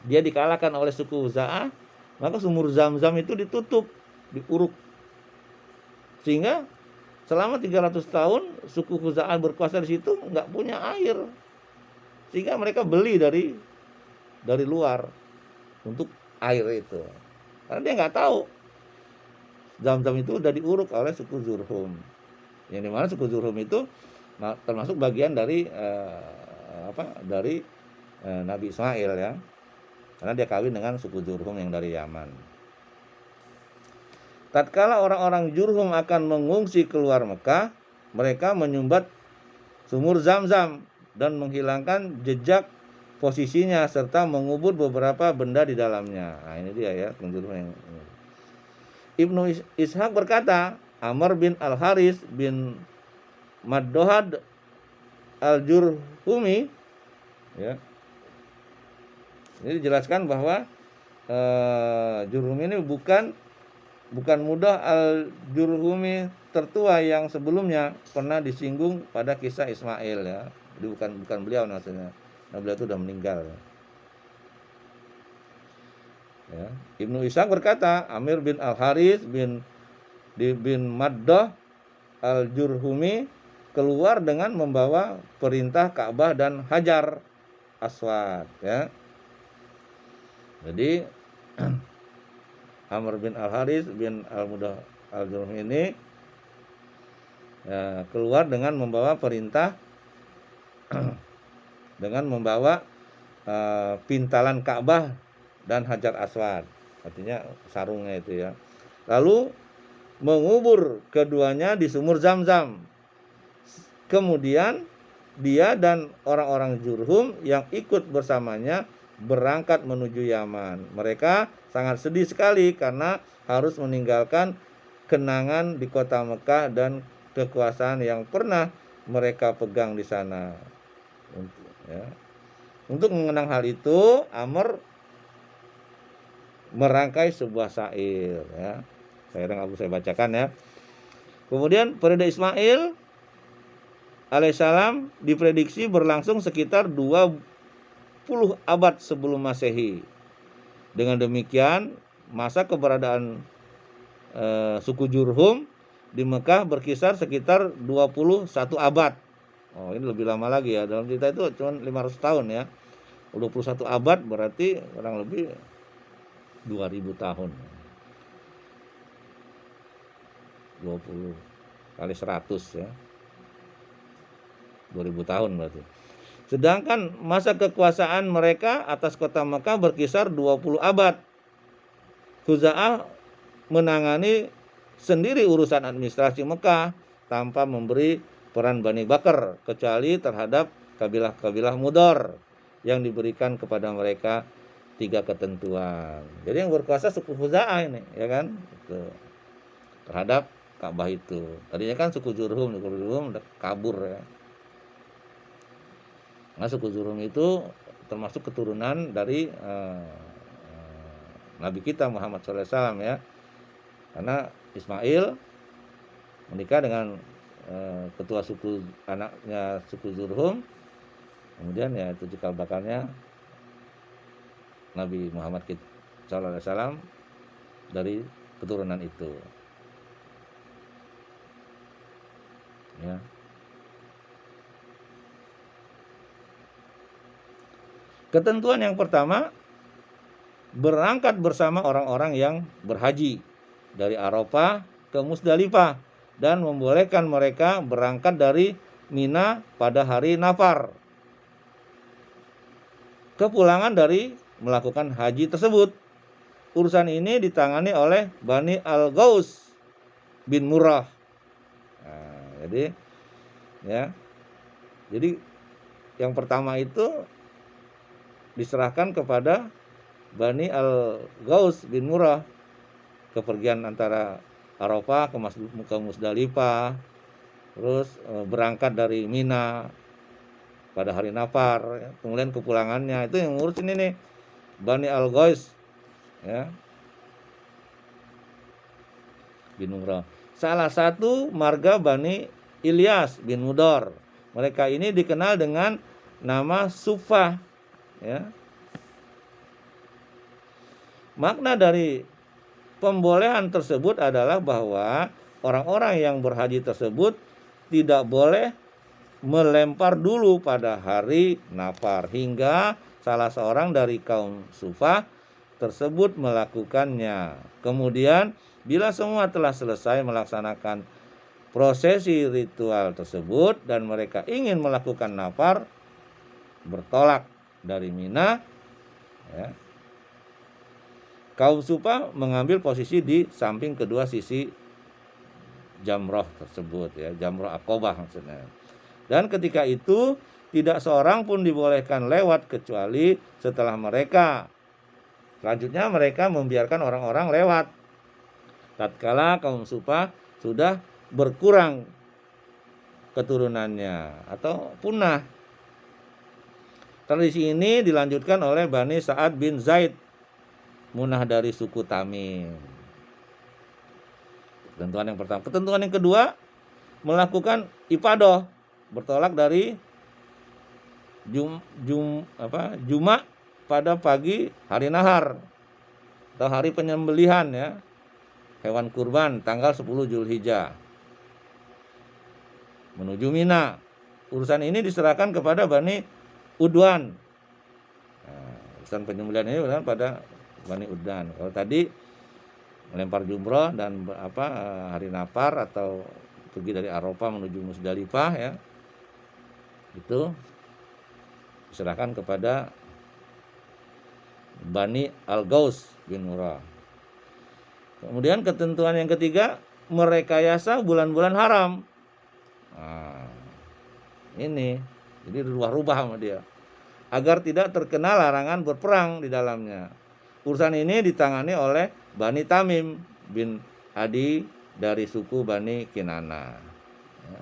dia dikalahkan oleh suku Za'ah, maka sumur Zam-Zam itu ditutup, diuruk. Sehingga selama 300 tahun suku Khuza'ah berkuasa di situ nggak punya air. Sehingga mereka beli dari luar untuk air itu. Karena dia nggak tahu Zam-Zam itu udah diuruk oleh suku Jurhum. Yang dimana suku Jurhum itu termasuk bagian dari Nabi Ismail ya. Karena dia kawin dengan suku Jurhum yang dari Yaman. Tatkala orang-orang Jurhum akan mengungsi keluar Mekah, mereka menyumbat sumur Zam-Zam dan menghilangkan jejak posisinya serta mengubur beberapa benda di dalamnya. Nah, ini dia ya, Jurhum yang ini. Ibnu Ishaq berkata, Amr bin Al-Haris bin Maddohad Al-Jurhumi ya. Ini dijelaskan bahwa Jurhum ini bukan bukan mudah al-Jurhumi tertua yang sebelumnya pernah disinggung pada kisah Ismail ya. Jadi bukan beliau maksudnya. Nah, beliau itu sudah meninggal. Ya. Ibnu Ishaq berkata, Amir bin Al-Harith bin Maddah al-Jurhumi keluar dengan membawa perintah Ka'bah dan Hajar Aswad ya. Jadi Amr bin Al-Harith bin Al-Mudah al-Jurhumi ini ya, keluar dengan membawa perintah dengan membawa pintalan Ka'bah dan Hajar Aswad, artinya sarungnya itu ya. Lalu mengubur keduanya di sumur Zam-Zam. Kemudian dia dan orang-orang Jurhum yang ikut bersamanya berangkat menuju Yaman. Mereka sangat sedih sekali karena harus meninggalkan kenangan di kota Mekah dan kekuasaan yang pernah mereka pegang di sana. Untuk mengenang hal itu, Amr merangkai sebuah syair ya. Syair yang saya bacakan ya. Kemudian periode Ismail alaihissalam diprediksi berlangsung sekitar 20 abad sebelum Masehi. Dengan demikian, masa keberadaan suku Jurhum di Mekah berkisar sekitar 21 abad. Oh, ini lebih lama lagi ya. Dalam cerita itu cuma 500 tahun ya. 21 abad berarti kurang lebih 2000 tahun. 20 kali 100 ya. 2000 tahun berarti. Sedangkan masa kekuasaan mereka atas kota Mekah berkisar 20 abad. Khuza'ah menangani sendiri urusan administrasi Mekah tanpa memberi peran Bani Bakar kecuali terhadap kabilah-kabilah Mudor yang diberikan kepada mereka 3 ketentuan. Jadi yang berkuasa suku Khuza'ah ini, ya kan? Itu. Terhadap Ka'bah itu. Tadinya kan suku Jurhum udah kabur ya. Nah, suku Jurhum itu termasuk keturunan dari Nabi kita Muhammad SAW ya. Karena Ismail menikah dengan ketua suku anaknya suku Jurhum. Kemudian ya itu cikal bakalnya Nabi Muhammad SAW dari keturunan itu. Ya. Ketentuan yang pertama, berangkat bersama orang-orang yang berhaji dari Arafah ke Musdalifah dan membolehkan mereka berangkat dari Mina pada hari Nafar. Kepulangan dari melakukan haji tersebut. Urusan ini ditangani oleh Bani Al-Ghaus bin Murrah. Nah, jadi yang pertama itu diserahkan kepada Bani Al-Ghaus bin Murrah, kepergian antara Arafah ke Musdalifah, terus berangkat dari Mina pada hari Nafar, ya. Kemudian kepulangannya itu yang ngurusin ini Bani Al-Ghaus ya bin Murrah. Salah satu marga Bani Ilyas bin Mudor. Mereka ini dikenal dengan nama Sufah ya. Makna dari pembolehan tersebut adalah bahwa orang-orang yang berhaji tersebut tidak boleh melempar dulu pada hari Nafar hingga salah seorang dari kaum Sufah tersebut melakukannya. Kemudian bila semua telah selesai melaksanakan prosesi ritual tersebut dan mereka ingin melakukan Nafar, bertolak dari Mina ya. Kaum Sufah mengambil posisi di samping kedua sisi jamroh tersebut ya, jamroh Aqobah maksudnya. Dan ketika itu tidak seorang pun dibolehkan lewat kecuali setelah mereka. Selanjutnya mereka membiarkan orang-orang lewat. Tatkala kaum Sufah sudah berkurang keturunannya atau punah. Tradisi ini dilanjutkan oleh Bani Sa'ad bin Zaid, munah dari suku Tamim. Ketentuan yang pertama. Ketentuan yang kedua, melakukan ibadah, bertolak dari Jumat pada pagi hari nahar atau hari penyembelihan ya, hewan kurban tanggal 10 Zulhijjah menuju Mina. Urusan ini diserahkan kepada Bani Udwan. Nah, urusan penyembelihan ini pada Bani Udwan. Kalau tadi melempar jumroh dan hari nafar atau pergi dari Arafah menuju Musdalifah ya, itu diserahkan kepada Bani Al-Gaus bin Murrah. Kemudian ketentuan yang ketiga, merekayasa bulan-bulan haram. Nah, ini jadi rubah-rubah sama dia agar tidak terkena larangan berperang di dalamnya. Urusan ini ditangani oleh Bani Tamim bin Adi dari suku Bani Kinana. Ya.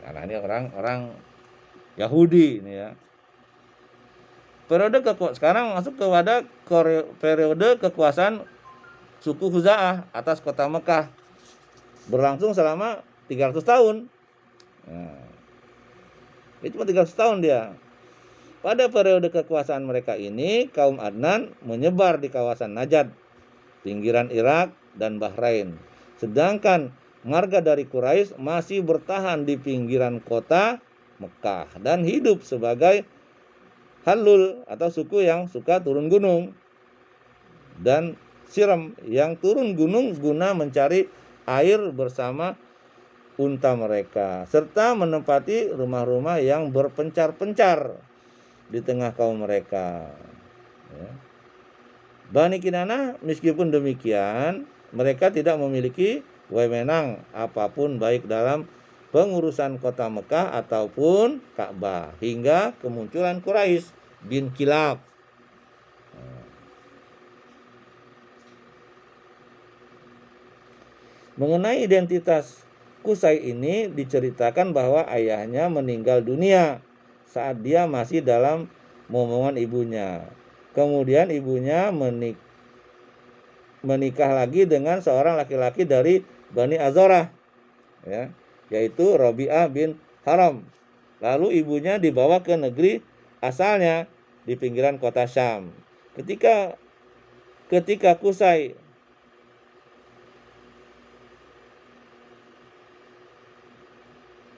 Karena ini orang Yahudi ini ya. Sekarang masuk kepada periode kekuasaan suku Khuza'ah atas kota Mekah, berlangsung selama 300 tahun. Nah, itu cuma 300 tahun dia. Pada periode kekuasaan mereka ini, kaum Adnan menyebar di kawasan Najd, pinggiran Irak dan Bahrain. Sedangkan marga dari Quraisy masih bertahan di pinggiran kota Mekah dan hidup sebagai Halul atau suku yang suka turun gunung, dan Siram yang turun gunung guna mencari air bersama unta mereka, serta menempati rumah-rumah yang berpencar-pencar di tengah kaum mereka. Ya. Bani Kinana meskipun demikian, mereka tidak memiliki wewenang apapun baik dalam pengurusan kota Mekah ataupun Ka'bah hingga kemunculan Quraisy bin Kilab. Mengenai identitas Qusay ini diceritakan bahwa ayahnya meninggal dunia saat dia masih dalam momongan ibunya. Kemudian ibunya menikah lagi dengan seorang laki-laki dari Bani Azorah, ya, yaitu Rabi'ah bin Haram. Lalu ibunya dibawa ke negeri asalnya di pinggiran kota Syam. Ketika Qusay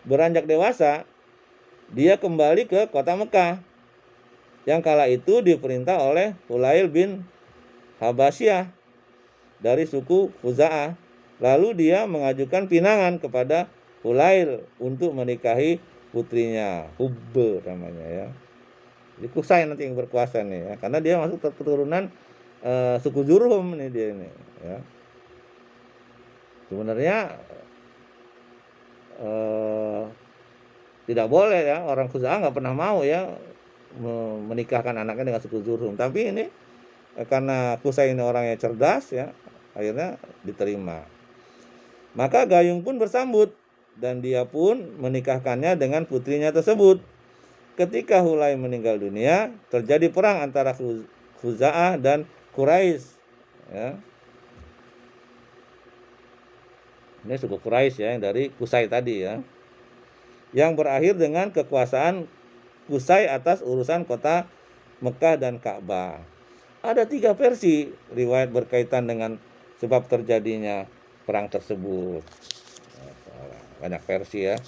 beranjak dewasa, dia kembali ke kota Mekah yang kala itu diperintah oleh Hulail bin Habasyah dari suku Khuza'ah. Lalu dia mengajukan pinangan kepada Hulail untuk menikahi putrinya, Hubbe namanya ya. Jadi Qusay nanti yang berkuasa nih ya, karena dia masuk keturunan suku Jurhum nih dia ini ya. Sebenarnya tidak boleh ya, orang Khuza'ah nggak pernah mau ya menikahkan anaknya dengan suku Jurhum. Tapi ini karena Qusay ini orangnya cerdas ya, akhirnya diterima. Maka Gayung pun bersambut dan dia pun menikahkannya dengan putrinya tersebut. Ketika Hulail meninggal dunia, terjadi perang antara Khuza'ah dan Quraisy ya. Ini suku Quraisy ya, yang dari Qusay tadi ya, yang berakhir dengan kekuasaan Qusay atas urusan kota Mekah dan Ka'bah. Ada 3 versi riwayat berkaitan dengan sebab terjadinya perang tersebut. Banyak versi ya.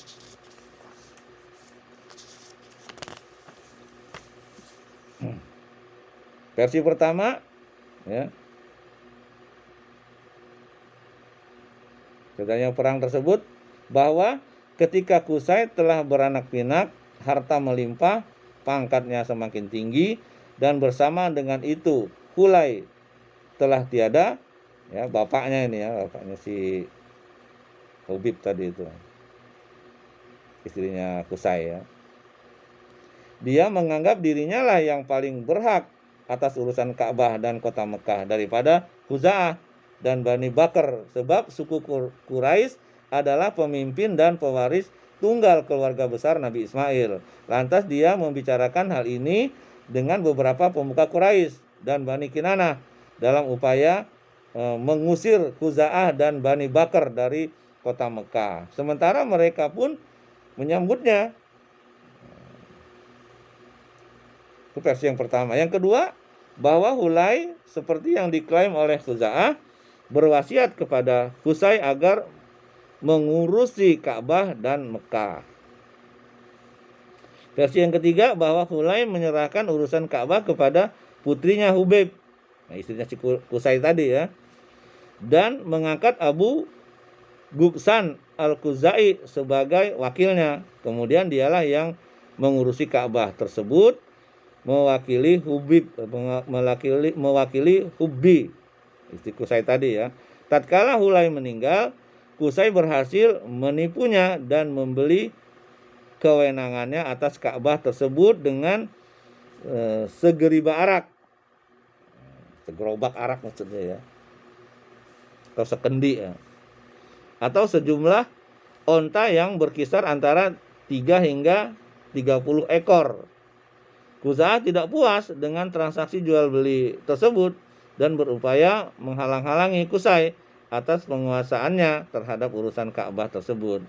Versi pertama ya, ceritanya perang tersebut bahwa ketika Qusay telah beranak pinak, harta melimpah, pangkatnya semakin tinggi, dan bersama dengan itu Hulail telah tiada ya, bapaknya ini ya, bapaknya si Hubib tadi itu, istrinya Qusay ya. Dia menganggap dirinya lah yang paling berhak atas urusan Ka'bah dan kota Mekah daripada Khuza'ah dan Bani Bakr, sebab suku Quraisy adalah pemimpin dan pewaris tunggal keluarga besar Nabi Ismail. Lantas dia membicarakan hal ini dengan beberapa pemuka Quraisy dan Bani Kinanah dalam upaya mengusir Khuza'ah dan Bani Bakar dari kota Mekah. Sementara mereka pun menyambutnya. Itu versi yang pertama. Yang kedua, bahwa Hulai seperti yang diklaim oleh Khuza'ah berwasiat kepada Qusay agar mengurusi Ka'bah dan Mekah. Versi yang ketiga, bahwa Hulai menyerahkan urusan Ka'bah kepada putrinya Hubaib, nah istrinya si Qusay tadi ya, dan mengangkat Abu Guksan Al-Khuzai sebagai wakilnya. Kemudian dialah yang mengurusi Ka'bah tersebut, mewakili Hubbi, istri Qusay tadi ya. Tatkala Hulai meninggal, Qusay berhasil menipunya dan membeli kewenangannya atas Ka'bah tersebut dengan segeriba arak, segerobak arak maksudnya ya, atau sekendi ya, atau sejumlah onta yang berkisar antara 3 hingga 30 ekor. Khuza'ah tidak puas dengan transaksi jual beli tersebut dan berupaya menghalang-halangi Qusay atas penguasaannya terhadap urusan Ka'bah tersebut.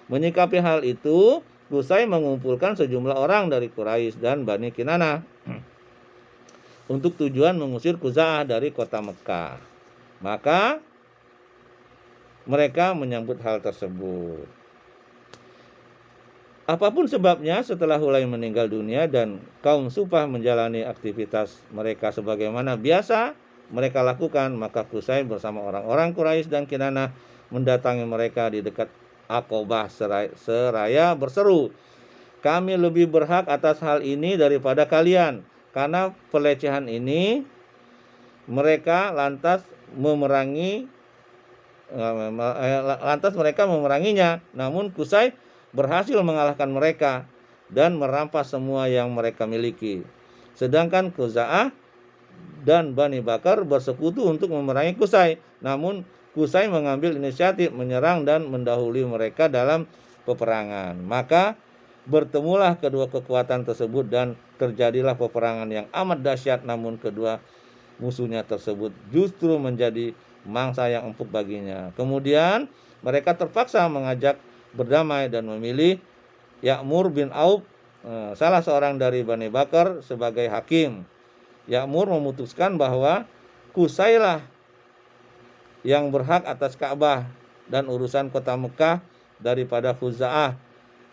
Menyikapi hal itu, Qusay mengumpulkan sejumlah orang dari Quraisy dan Bani Kinanah untuk tujuan mengusir Khuza'ah dari kota Mekah. Maka mereka menyambut hal tersebut. Apapun sebabnya, setelah Hulai meninggal dunia dan kaum Supah menjalani aktivitas mereka sebagaimana biasa mereka lakukan, maka Qusay bersama orang-orang Quraisy dan Kinanah mendatangi mereka di dekat Aqobah seraya berseru, "Kami lebih berhak atas hal ini daripada kalian. Karena pelecehan ini mereka lantas mereka memeranginya. Namun Qusay berhasil mengalahkan mereka dan merampas semua yang mereka miliki. Sedangkan Khuza'ah dan Bani Bakar bersekutu untuk memerangi Qusay. Namun Qusay mengambil inisiatif menyerang dan mendahului mereka dalam peperangan. Maka bertemulah kedua kekuatan tersebut dan terjadilah peperangan yang amat dahsyat, namun kedua musuhnya tersebut justru menjadi mangsa yang empuk baginya. Kemudian mereka terpaksa mengajak berdamai dan memilih Ya'mur bin Auf, salah seorang dari Bani Bakar, sebagai hakim. Ya'mur memutuskan bahwa Qusay lah yang berhak atas Ka'bah dan urusan kota Mekah daripada Khuza'ah.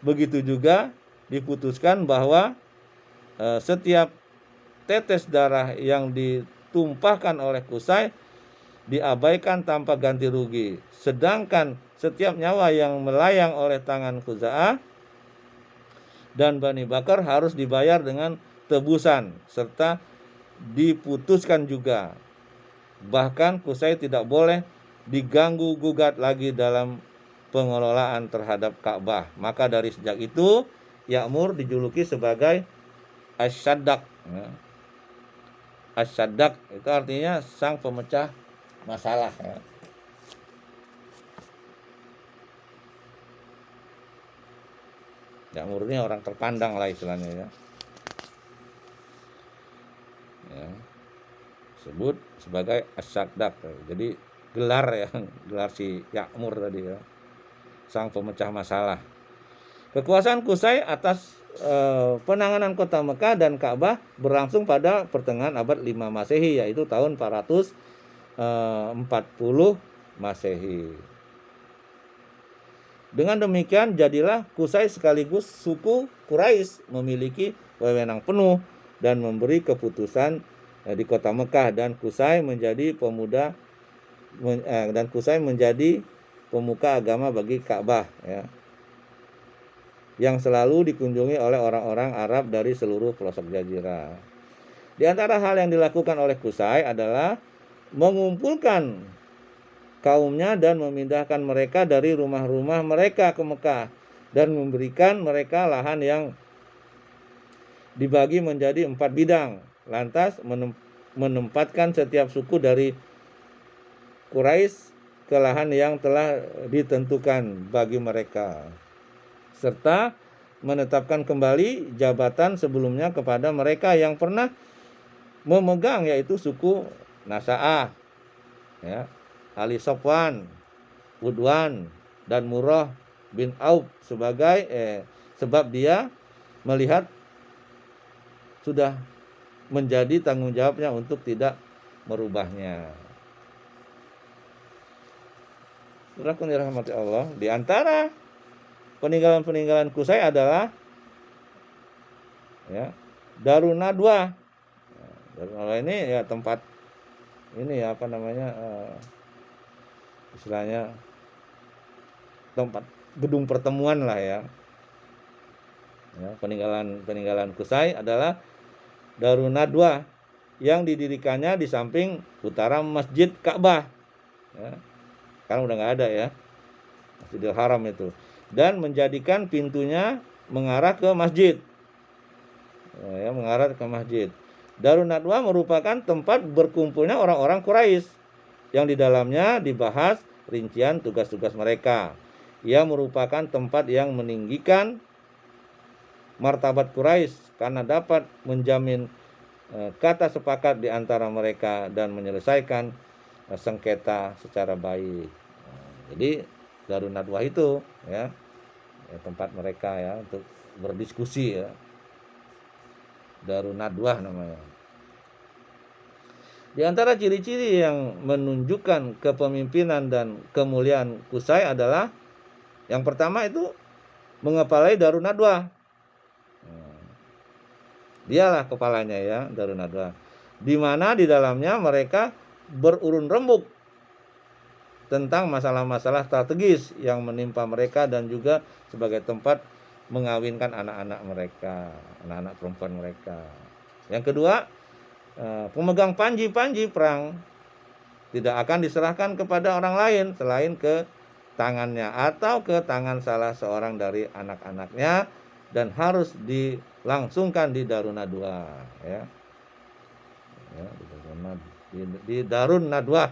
Begitu juga diputuskan bahwa setiap tetes darah yang ditumpahkan oleh Qusay diabaikan tanpa ganti rugi. Sedangkan setiap nyawa yang melayang oleh tangan Khuza'ah dan Bani Bakar harus dibayar dengan tebusan, serta diputuskan juga bahkan Qusay tidak boleh diganggu gugat lagi dalam pengelolaan terhadap Ka'bah. Maka dari sejak itu Ya'mur dijuluki sebagai Asy-Syaddaq. Asy-Syaddaq itu artinya sang pemecah masalah. Ya'mur ini orang terpandang lah istilahnya ya. Sebut sebagai Asy-Syaddaq. Jadi gelar ya, gelar si Ya'mur tadi ya, sang pemecah masalah. Kekuasaan Qusay atas penanganan kota Mekah dan Ka'bah berlangsung pada pertengahan abad 5 Masehi, yaitu tahun 440 Masehi. Dengan demikian jadilah Qusay sekaligus suku Quraisy memiliki wewenang penuh dan memberi keputusan di kota Mekah, dan Qusay menjadi pemuka agama bagi Ka'bah ya, yang selalu dikunjungi oleh orang-orang Arab dari seluruh pelosok jazirah. Di antara hal yang dilakukan oleh Qusay adalah mengumpulkan kaumnya dan memindahkan mereka dari rumah-rumah mereka ke Mekah dan memberikan mereka lahan yang dibagi menjadi 4 bidang. Lantas menempatkan setiap suku dari Quraisy ke lahan yang telah ditentukan bagi mereka, serta menetapkan kembali jabatan sebelumnya kepada mereka yang pernah memegang, yaitu suku Nasa'ah ya, Ali Sofwan, Udwan, dan Murrah bin Auf sebagai sebab dia melihat sudah menjadi tanggung jawabnya untuk tidak merubahnya. Saudaraku dirahmati Allah, di antara peninggalan-peninggalan Qusay adalah ya, Darun Nadwa. Darun Nadwa ini ya tempat ini ya apa namanya istilahnya tempat gedung pertemuan lah ya. Ya, peninggalan Qusay adalah Darun Nadwa yang didirikannya di samping utara Masjid Ka'bah. Ya, sekarang udah nggak ada ya, Masjidil Haram itu, dan menjadikan pintunya mengarah ke masjid. Ya, mengarah ke masjid. Darun Nadwa merupakan tempat berkumpulnya orang-orang Quraisy yang di dalamnya dibahas rincian tugas-tugas mereka. Ia merupakan tempat yang meninggikan martabat Quraisy karena dapat menjamin kata sepakat di antara mereka dan menyelesaikan sengketa secara baik. Jadi Darun Nadwa itu ya tempat mereka ya untuk berdiskusi ya. Darun Nadwa namanya. Di antara ciri-ciri yang menunjukkan kepemimpinan dan kemuliaan Qusay adalah yang pertama itu mengepalai Darun Nadwa. Dialah kepalanya ya, Darun Nadwa. Di mana di dalamnya mereka berurun rembuk tentang masalah-masalah strategis yang menimpa mereka dan juga sebagai tempat mengawinkan anak-anak mereka, anak-anak perempuan mereka. Yang kedua, pemegang panji-panji perang tidak akan diserahkan kepada orang lain selain ke tangannya atau ke tangan salah seorang dari anak-anaknya dan harus dilangsungkan di Darun Nadwa ya. Di Darun Nadwa.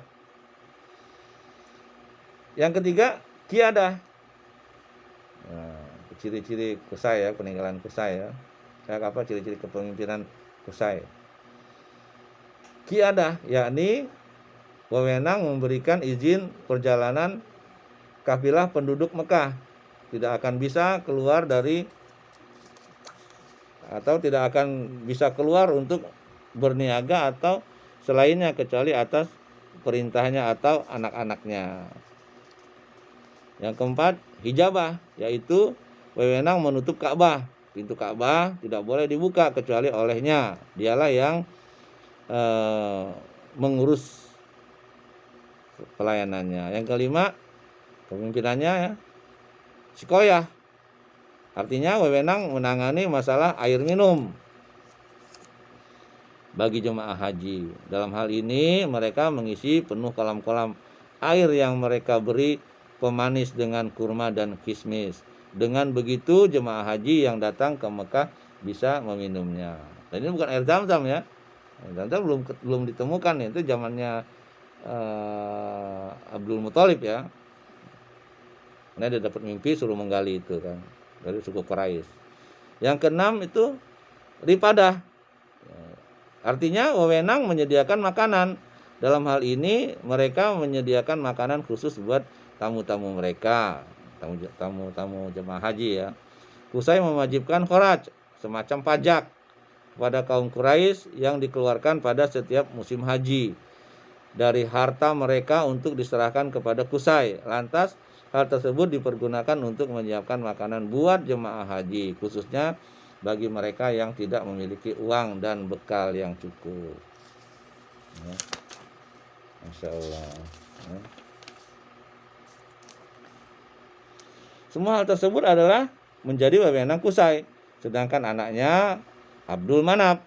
Yang ketiga, qiyadah. Nah, ciri-ciri Qusay ya, peninggalan Qusay ya. Apa ciri-ciri kepemimpinan Qusay? Qiyadah yakni wewenang memberikan izin perjalanan kafilah penduduk Mekah, tidak akan bisa keluar dari atau tidak akan bisa keluar untuk berniaga atau selainnya kecuali atas perintahnya atau anak-anaknya. Yang keempat, hijabah, yaitu wewenang menutup Ka'bah. Pintu Ka'bah tidak boleh dibuka kecuali olehnya. Dialah yang mengurus pelayanannya. Yang kelima, kepemimpinannya ya, sikoyah. Artinya wewenang menangani masalah air minum bagi jemaah haji. Dalam hal ini mereka mengisi penuh kolam-kolam air yang mereka beri pemanis dengan kurma dan kismis. Dengan begitu jemaah haji yang datang ke Mekah bisa meminumnya. Dan ini bukan air Zam-Zam ya. Air Zam-Zam belum ditemukan ya. Itu zamannya Abdul Muthalib ya. Karena dia dapat mimpi suruh menggali itu kan dari suku Quraisy. Yang keenam itu ripadah. Artinya wewenang menyediakan makanan. Dalam hal ini mereka menyediakan makanan khusus buat tamu-tamu mereka, tamu-tamu jemaah haji ya. Qusay mewajibkan kharaj, semacam pajak kepada kaum Quraisy yang dikeluarkan pada setiap musim haji dari harta mereka untuk diserahkan kepada Qusay. Lantas hal tersebut dipergunakan untuk menyiapkan makanan buat jemaah haji, khususnya bagi mereka yang tidak memiliki uang dan bekal yang cukup. Ya. Masya Allah. Ya. Semua hal tersebut adalah menjadi wewenang Qusay. Sedangkan anaknya Abdul Manaf,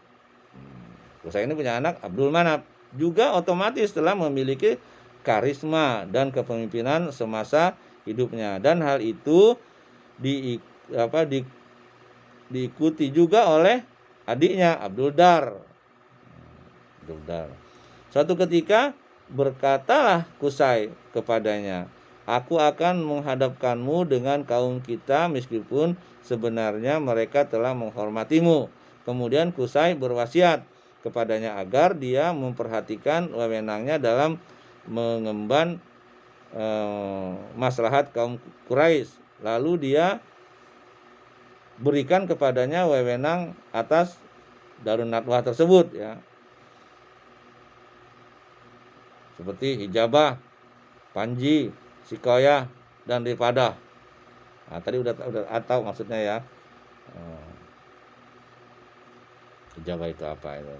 Qusay ini punya anak Abdul Manaf, juga otomatis telah memiliki karisma dan kepemimpinan semasa hidupnya. Dan hal itu diikuti juga oleh adiknya Abdul Dar. Suatu ketika berkatalah Qusay kepadanya, "Aku akan menghadapkanmu dengan kaum kita meskipun sebenarnya mereka telah menghormatimu." Kemudian Qusay berwasiat kepadanya agar dia memperhatikan wewenangnya dalam mengemban maslahat kaum Quraisy. Lalu dia berikan kepadanya wewenang atas Darun Nadwah tersebut, ya. Seperti hijabah, panji, sikoyah, dan rifadah. Nah, tadi udah atau maksudnya ya. Hijabah itu apa itu?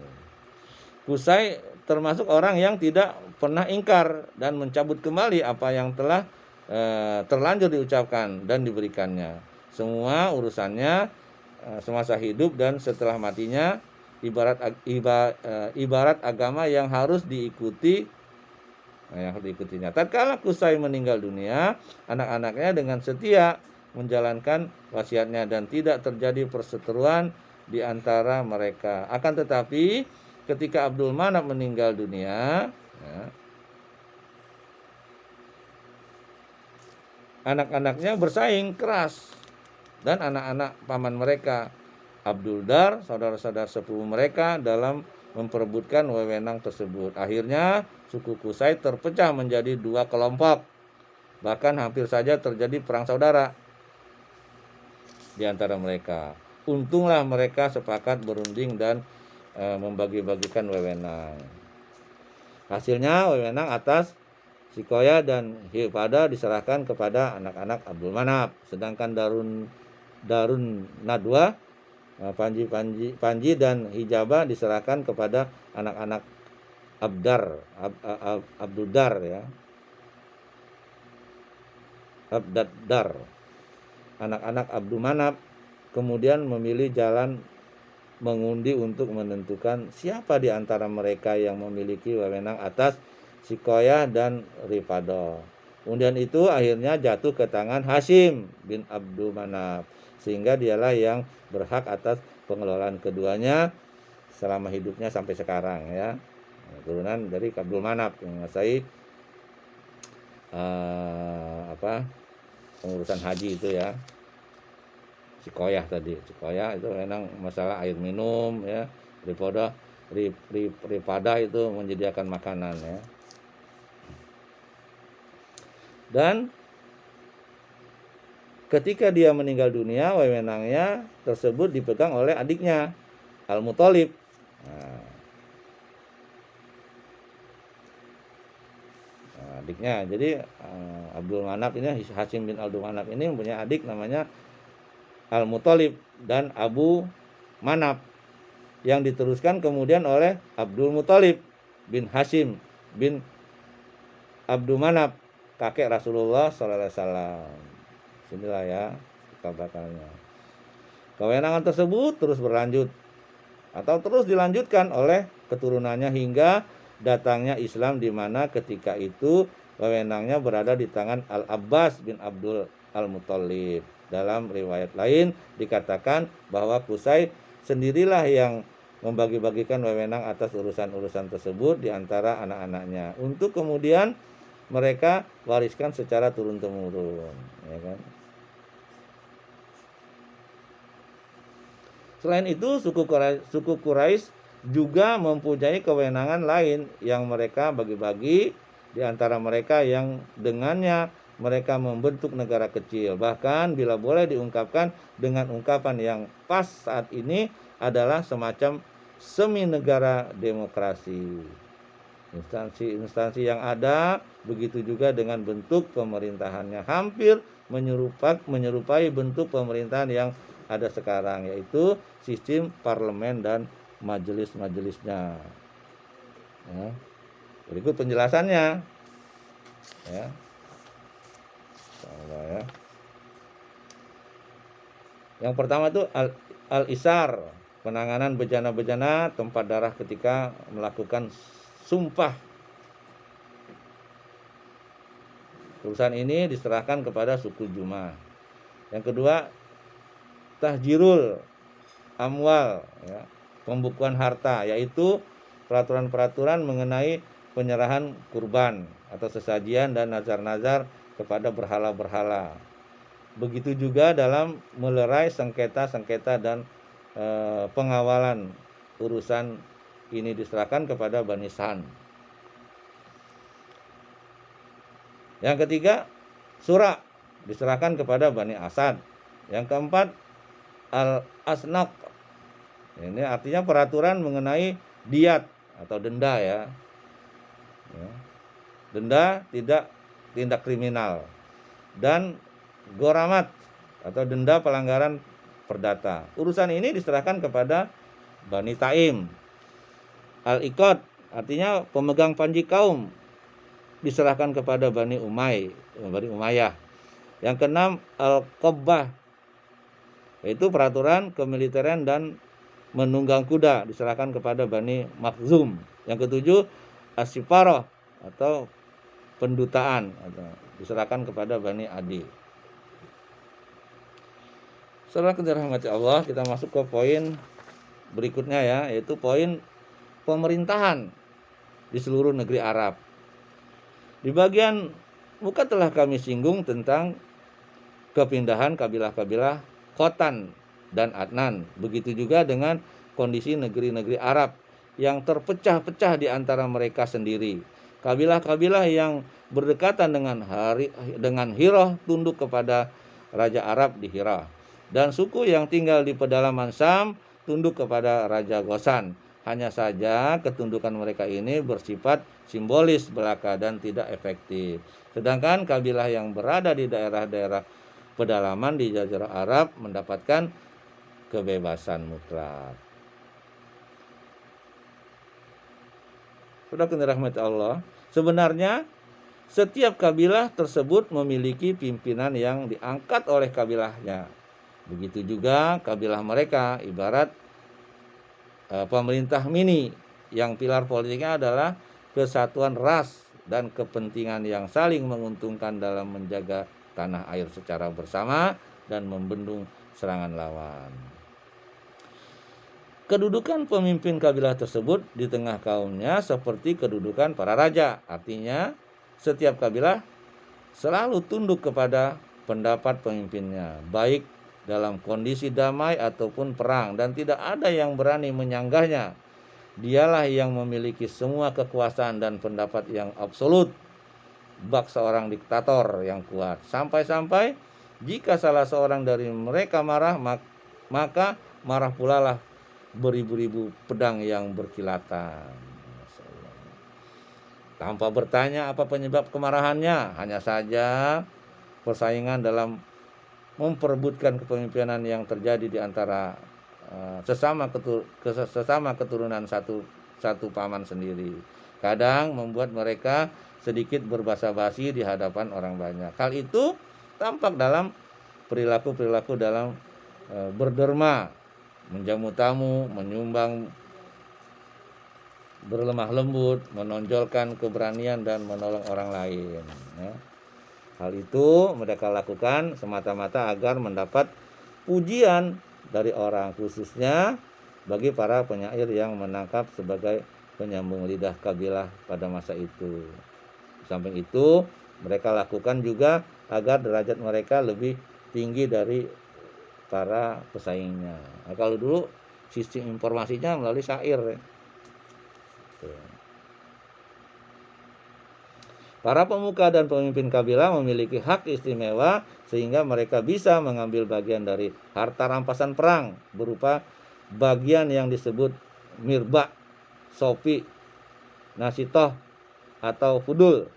Qusay termasuk orang yang tidak pernah ingkar dan mencabut kembali apa yang telah terlanjur diucapkan dan diberikannya. Semua urusannya semasa hidup dan setelah matinya ibarat agama yang harus diikuti. Yang harus diikutinya. Tatkala Qusay meninggal dunia, anak-anaknya dengan setia menjalankan wasiatnya dan tidak terjadi perseteruan di antara mereka. Akan tetapi ketika Abdul Manaf meninggal dunia, ya, anak-anaknya bersaing keras dan anak-anak paman mereka, Abdul Dar, saudara-saudara sepupu mereka, dalam memperebutkan wewenang tersebut. Akhirnya suku Qusay terpecah menjadi dua kelompok. Bahkan hampir saja terjadi perang saudara di antara mereka. Untunglah mereka sepakat berunding dan membagi-bagikan wewenang. Hasilnya wewenang atas sikoyah dan hipada diserahkan kepada anak-anak Abdul Manaf. Sedangkan Darun Nadwah, panji dan hijabah diserahkan kepada anak-anak Abdudar, ya. Abdaddar. Anak-anak Abdul Manaf kemudian memilih jalan mengundi untuk menentukan siapa di antara mereka yang memiliki wewenang atas sikoyah dan rifadah. Kemudian itu akhirnya jatuh ke tangan Hashim bin Abdul Manaf, sehingga dialah yang berhak atas pengelolaan keduanya selama hidupnya sampai sekarang, ya. Turunan dari Abdul Manaf yang menguasai pengurusan haji itu, ya. Sikoyah tadi, sikoyah itu memang masalah air minum, ya. Rifadah itu menyediakan makanan, ya. Dan ketika dia meninggal dunia, wewenangnya tersebut dipegang oleh adiknya Al-Muthalib. Adiknya, jadi Abdul Manaf ini, Hashim bin Abdul Manaf ini mempunyai adik namanya Al-Muthalib dan Abu Manaf, yang diteruskan kemudian oleh Abdul Muthalib bin Hashim bin Abdul Manaf, kakek Rasulullah SAW. Inilah, ya, kabarnya. Kewenangan tersebut terus berlanjut atau terus dilanjutkan oleh keturunannya hingga datangnya Islam, di mana ketika itu wewenangnya berada di tangan Al-Abbas bin Abdul Al-Muthalib. Dalam riwayat lain dikatakan bahwa Qusay sendirilah yang membagi-bagikan wewenang atas urusan-urusan tersebut di antara anak-anaknya, untuk kemudian mereka wariskan secara turun-temurun, ya kan. Selain itu, suku Quraisy juga mempunyai kewenangan lain yang mereka bagi-bagi di antara mereka, yang dengannya mereka membentuk negara kecil. Bahkan bila boleh diungkapkan dengan ungkapan yang pas saat ini, adalah semacam semi negara demokrasi. Instansi yang ada, begitu juga dengan bentuk pemerintahannya, hampir menyerupai bentuk pemerintahan yang ada sekarang, yaitu sistem parlemen dan majelis-majelisnya. Ya. Berikut penjelasannya, ya. Ya. Yang pertama itu al-isar, penanganan bejana-bejana tempat darah ketika melakukan sumpah. Urusan ini diserahkan kepada suku Jumah. Yang kedua, tahjirul amwal, ya, pembukuan harta, yaitu peraturan-peraturan mengenai penyerahan kurban atau sesajian dan nazar-nazar kepada berhala-berhala. Begitu juga dalam melerai sengketa-sengketa dan pengawalan urusan ini diserahkan kepada Bani San. Yang ketiga, Sura diserahkan kepada Bani Asad. Yang keempat, Al-Asnaq. Ini artinya peraturan mengenai diat atau denda ya. Denda tidak tindak kriminal. Dan Goramat atau denda pelanggaran perdata. Urusan ini diserahkan kepada Bani Taim. Al-Iqad artinya pemegang panji kaum diserahkan kepada Bani Umayyah. Yang keenam, Al-Qabbah, yaitu peraturan kemiliteran dan menunggang kuda diserahkan kepada Bani Makhzum. Yang ketujuh, As-Siparah atau pendutaan atau diserahkan kepada Bani Adi. Saudara yang dirahmati Allah, kita masuk ke poin berikutnya ya, yaitu poin pemerintahan di seluruh negeri Arab. Di bagian muka telah kami singgung tentang kepindahan kabilah-kabilah Khotan dan Adnan. Begitu juga dengan kondisi negeri-negeri Arab yang terpecah-pecah di antara mereka sendiri. Kabilah-kabilah yang berdekatan dengan Hira tunduk kepada Raja Arab di Hira. Dan suku yang tinggal di pedalaman Sam tunduk kepada Raja Ghosan. Hanya saja ketundukan mereka ini bersifat simbolis belaka dan tidak efektif. Sedangkan kabilah yang berada di daerah-daerah pedalaman di Jazirah Arab mendapatkan kebebasan mutlak. Sudah dirahmati Allah, sebenarnya setiap kabilah tersebut memiliki pimpinan yang diangkat oleh kabilahnya. Begitu juga kabilah mereka ibarat pemerintah mini yang pilar politiknya adalah kesatuan ras dan kepentingan yang saling menguntungkan dalam menjaga tanah air secara bersama dan membendung serangan lawan. Kedudukan pemimpin kabilah tersebut di tengah kaumnya seperti kedudukan para raja. Artinya setiap kabilah selalu tunduk kepada pendapat pemimpinnya, baik dalam kondisi damai ataupun perang, dan tidak ada yang berani menyanggahnya. Dialah yang memiliki semua kekuasaan dan pendapat yang absolut, bak seorang diktator yang kuat. Sampai-sampai jika salah seorang dari mereka marah, maka marah pula lah beribu-ribu pedang yang berkilatan. Tanpa bertanya apa penyebab kemarahannya, hanya saja persaingan dalam memperebutkan kepemimpinan yang terjadi di antara sesama keturunan satu paman sendiri. Kadang membuat mereka sedikit berbasa-basi di hadapan orang banyak. Hal itu tampak dalam perilaku-perilaku dalam berderma, menjamu tamu, menyumbang, berlemah lembut, menonjolkan keberanian dan menolong orang lain. Hal itu mereka lakukan semata-mata agar mendapat pujian dari orang, khususnya bagi para penyair yang menangkap sebagai penyambung lidah kabilah pada masa itu. Di samping itu, mereka lakukan juga agar derajat mereka lebih tinggi dari para pesaingnya. Nah, kalau dulu sistem informasinya melalui syair. Para pemuka dan pemimpin kabilah memiliki hak istimewa sehingga mereka bisa mengambil bagian dari harta rampasan perang berupa bagian yang disebut mirba, sopi, nasitoh, atau fudul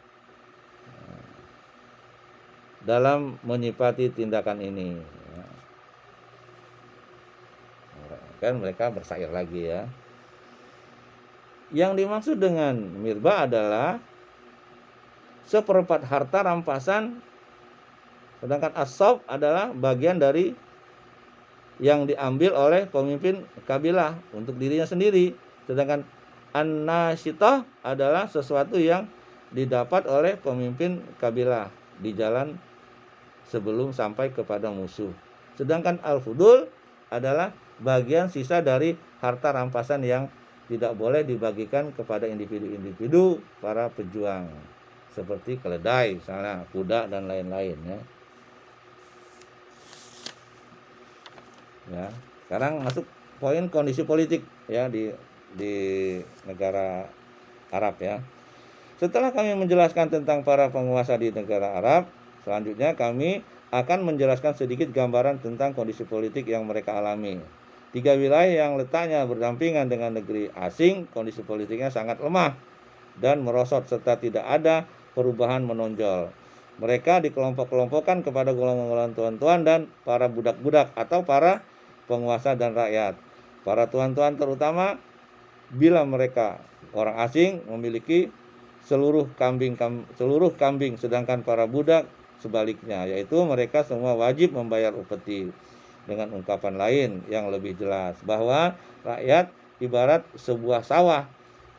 dalam menyifati tindakan ini. Kan mereka bersair lagi ya. Yang dimaksud dengan mirba adalah seperempat harta rampasan, sedangkan as-sob adalah bagian dari yang diambil oleh pemimpin kabilah untuk dirinya sendiri. Sedangkan an-nasyitah adalah sesuatu yang didapat oleh pemimpin kabilah di jalan sebelum sampai kepada musuh. Sedangkan al-fudul adalah bagian sisa dari harta rampasan yang tidak boleh dibagikan kepada individu-individu para pejuang, seperti keledai, misalnya kuda dan lain-lain ya. Ya, sekarang masuk poin kondisi politik ya di negara Arab ya. Setelah kami menjelaskan tentang para penguasa di negara Arab, selanjutnya kami akan menjelaskan sedikit gambaran tentang kondisi politik yang mereka alami. 3 wilayah yang letaknya berdampingan dengan negeri asing, kondisi politiknya sangat lemah dan merosot serta tidak ada perubahan menonjol. Mereka dikelompok-kelompokkan kepada golongan-golongan tuan-tuan dan para budak-budak atau para penguasa dan rakyat. Para tuan-tuan terutama bila mereka orang asing memiliki seluruh kambing, sedangkan para budak sebaliknya, yaitu mereka semua wajib membayar upeti. Dengan ungkapan lain yang lebih jelas, bahwa rakyat ibarat sebuah sawah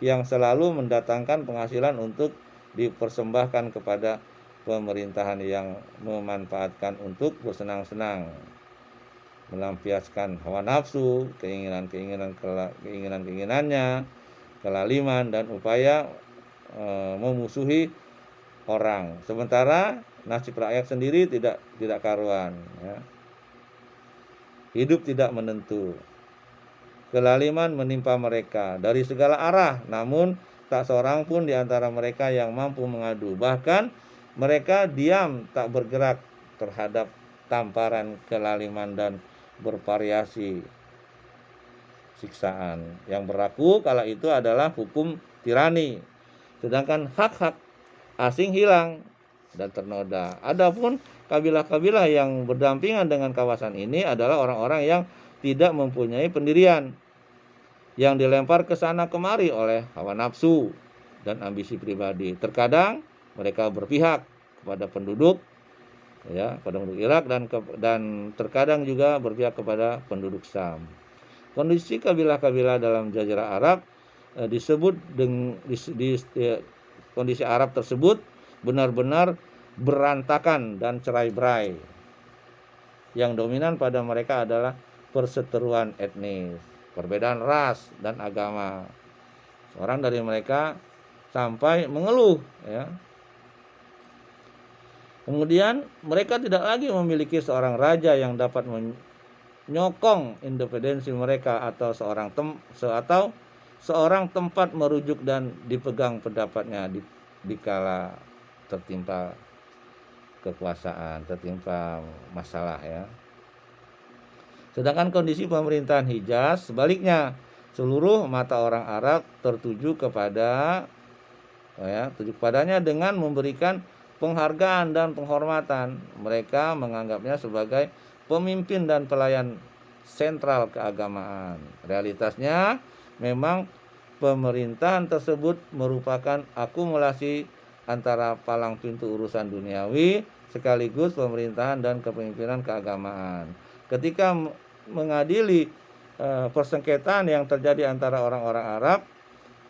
yang selalu mendatangkan penghasilan untuk dipersembahkan kepada pemerintahan yang memanfaatkan untuk bersenang-senang, melampiaskan hawa nafsu, keinginannya, kelaliman dan upaya memusuhi orang. Sementara nasib rakyat sendiri tidak karuan, ya. Hidup tidak menentu. Kelaliman menimpa mereka dari segala arah, namun tak seorang pun di antara mereka yang mampu mengadu. Bahkan mereka diam tak bergerak terhadap tamparan kelaliman dan bervariasi siksaan. Yang berlaku kala itu adalah hukum tirani, sedangkan hak-hak asing hilang dan ternoda. Adapun kabilah-kabilah yang berdampingan dengan kawasan ini adalah orang-orang yang tidak mempunyai pendirian, yang dilempar ke sana kemari oleh hawa nafsu dan ambisi pribadi. Terkadang mereka berpihak kepada penduduk, ya, pada penduduk Irak dan terkadang juga berpihak kepada penduduk Syam. Kondisi kabilah-kabilah dalam Jazirah Arab kondisi Arab tersebut benar-benar berantakan dan cerai-berai. Yang dominan pada mereka adalah perseteruan etnis, perbedaan ras dan agama. Seorang dari mereka sampai mengeluh, ya. Kemudian mereka tidak lagi memiliki seorang raja yang dapat menyokong independensi mereka atau seorang tempat merujuk dan dipegang pendapatnya dikala tertimpa kekuasaan, tertimpa masalah, ya. Sedangkan kondisi pemerintahan Hijaz sebaliknya, seluruh mata orang Arab tertuju kepadanya dengan memberikan penghargaan dan penghormatan. Mereka menganggapnya sebagai pemimpin dan pelayan sentral keagamaan. Realitasnya memang pemerintahan tersebut merupakan akumulasi antara palang pintu urusan duniawi sekaligus pemerintahan dan kepemimpinan keagamaan. Ketika mengadili persengketaan yang terjadi antara orang-orang Arab,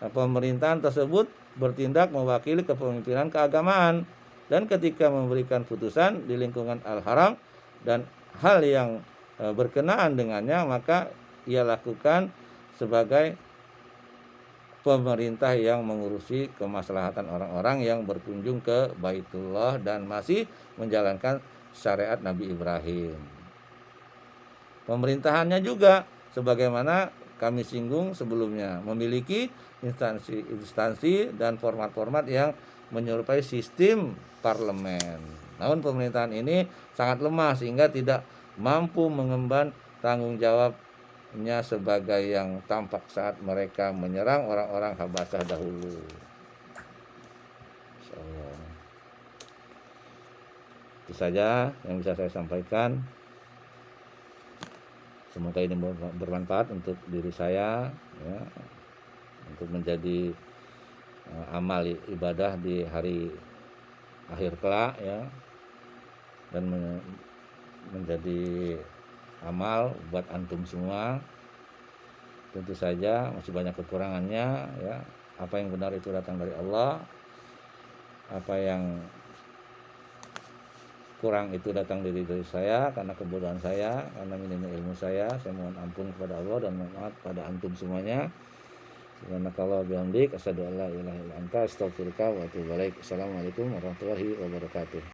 pemerintahan tersebut bertindak mewakili kepemimpinan keagamaan, dan ketika memberikan putusan di lingkungan Al-Haram dan hal yang berkenaan dengannya, maka ia lakukan sebagai pemerintah yang mengurusi kemaslahatan orang-orang yang berkunjung ke Baitullah dan masih menjalankan syariat Nabi Ibrahim. Pemerintahannya juga sebagaimana kami singgung sebelumnya, memiliki instansi dan format-format yang menyerupai sistem parlemen. Namun pemerintahan ini sangat lemah sehingga tidak mampu mengemban tanggung jawabnya sebagai yang tampak saat mereka menyerang orang-orang Habasah dahulu. Insyaallah. Itu saja yang bisa saya sampaikan. Semoga ini bermanfaat untuk diri saya, ya, untuk menjadi amal ibadah di hari akhir kelak, ya, dan menjadi amal buat antum semua. Tentu saja masih banyak kekurangannya, ya. Apa yang benar itu datang dari Allah, apa yang kurang itu datang dari saya karena kebodohan saya, karena minimnya ilmu saya mohon ampun kepada Allah dan mohon maaf pada antum semuanya. Subhanakallah bihamdik, asyhadu an la ilaha illa anta, astaghfiruka wa atubu ilaik. Assalamualaikum warahmatullahi wabarakatuh.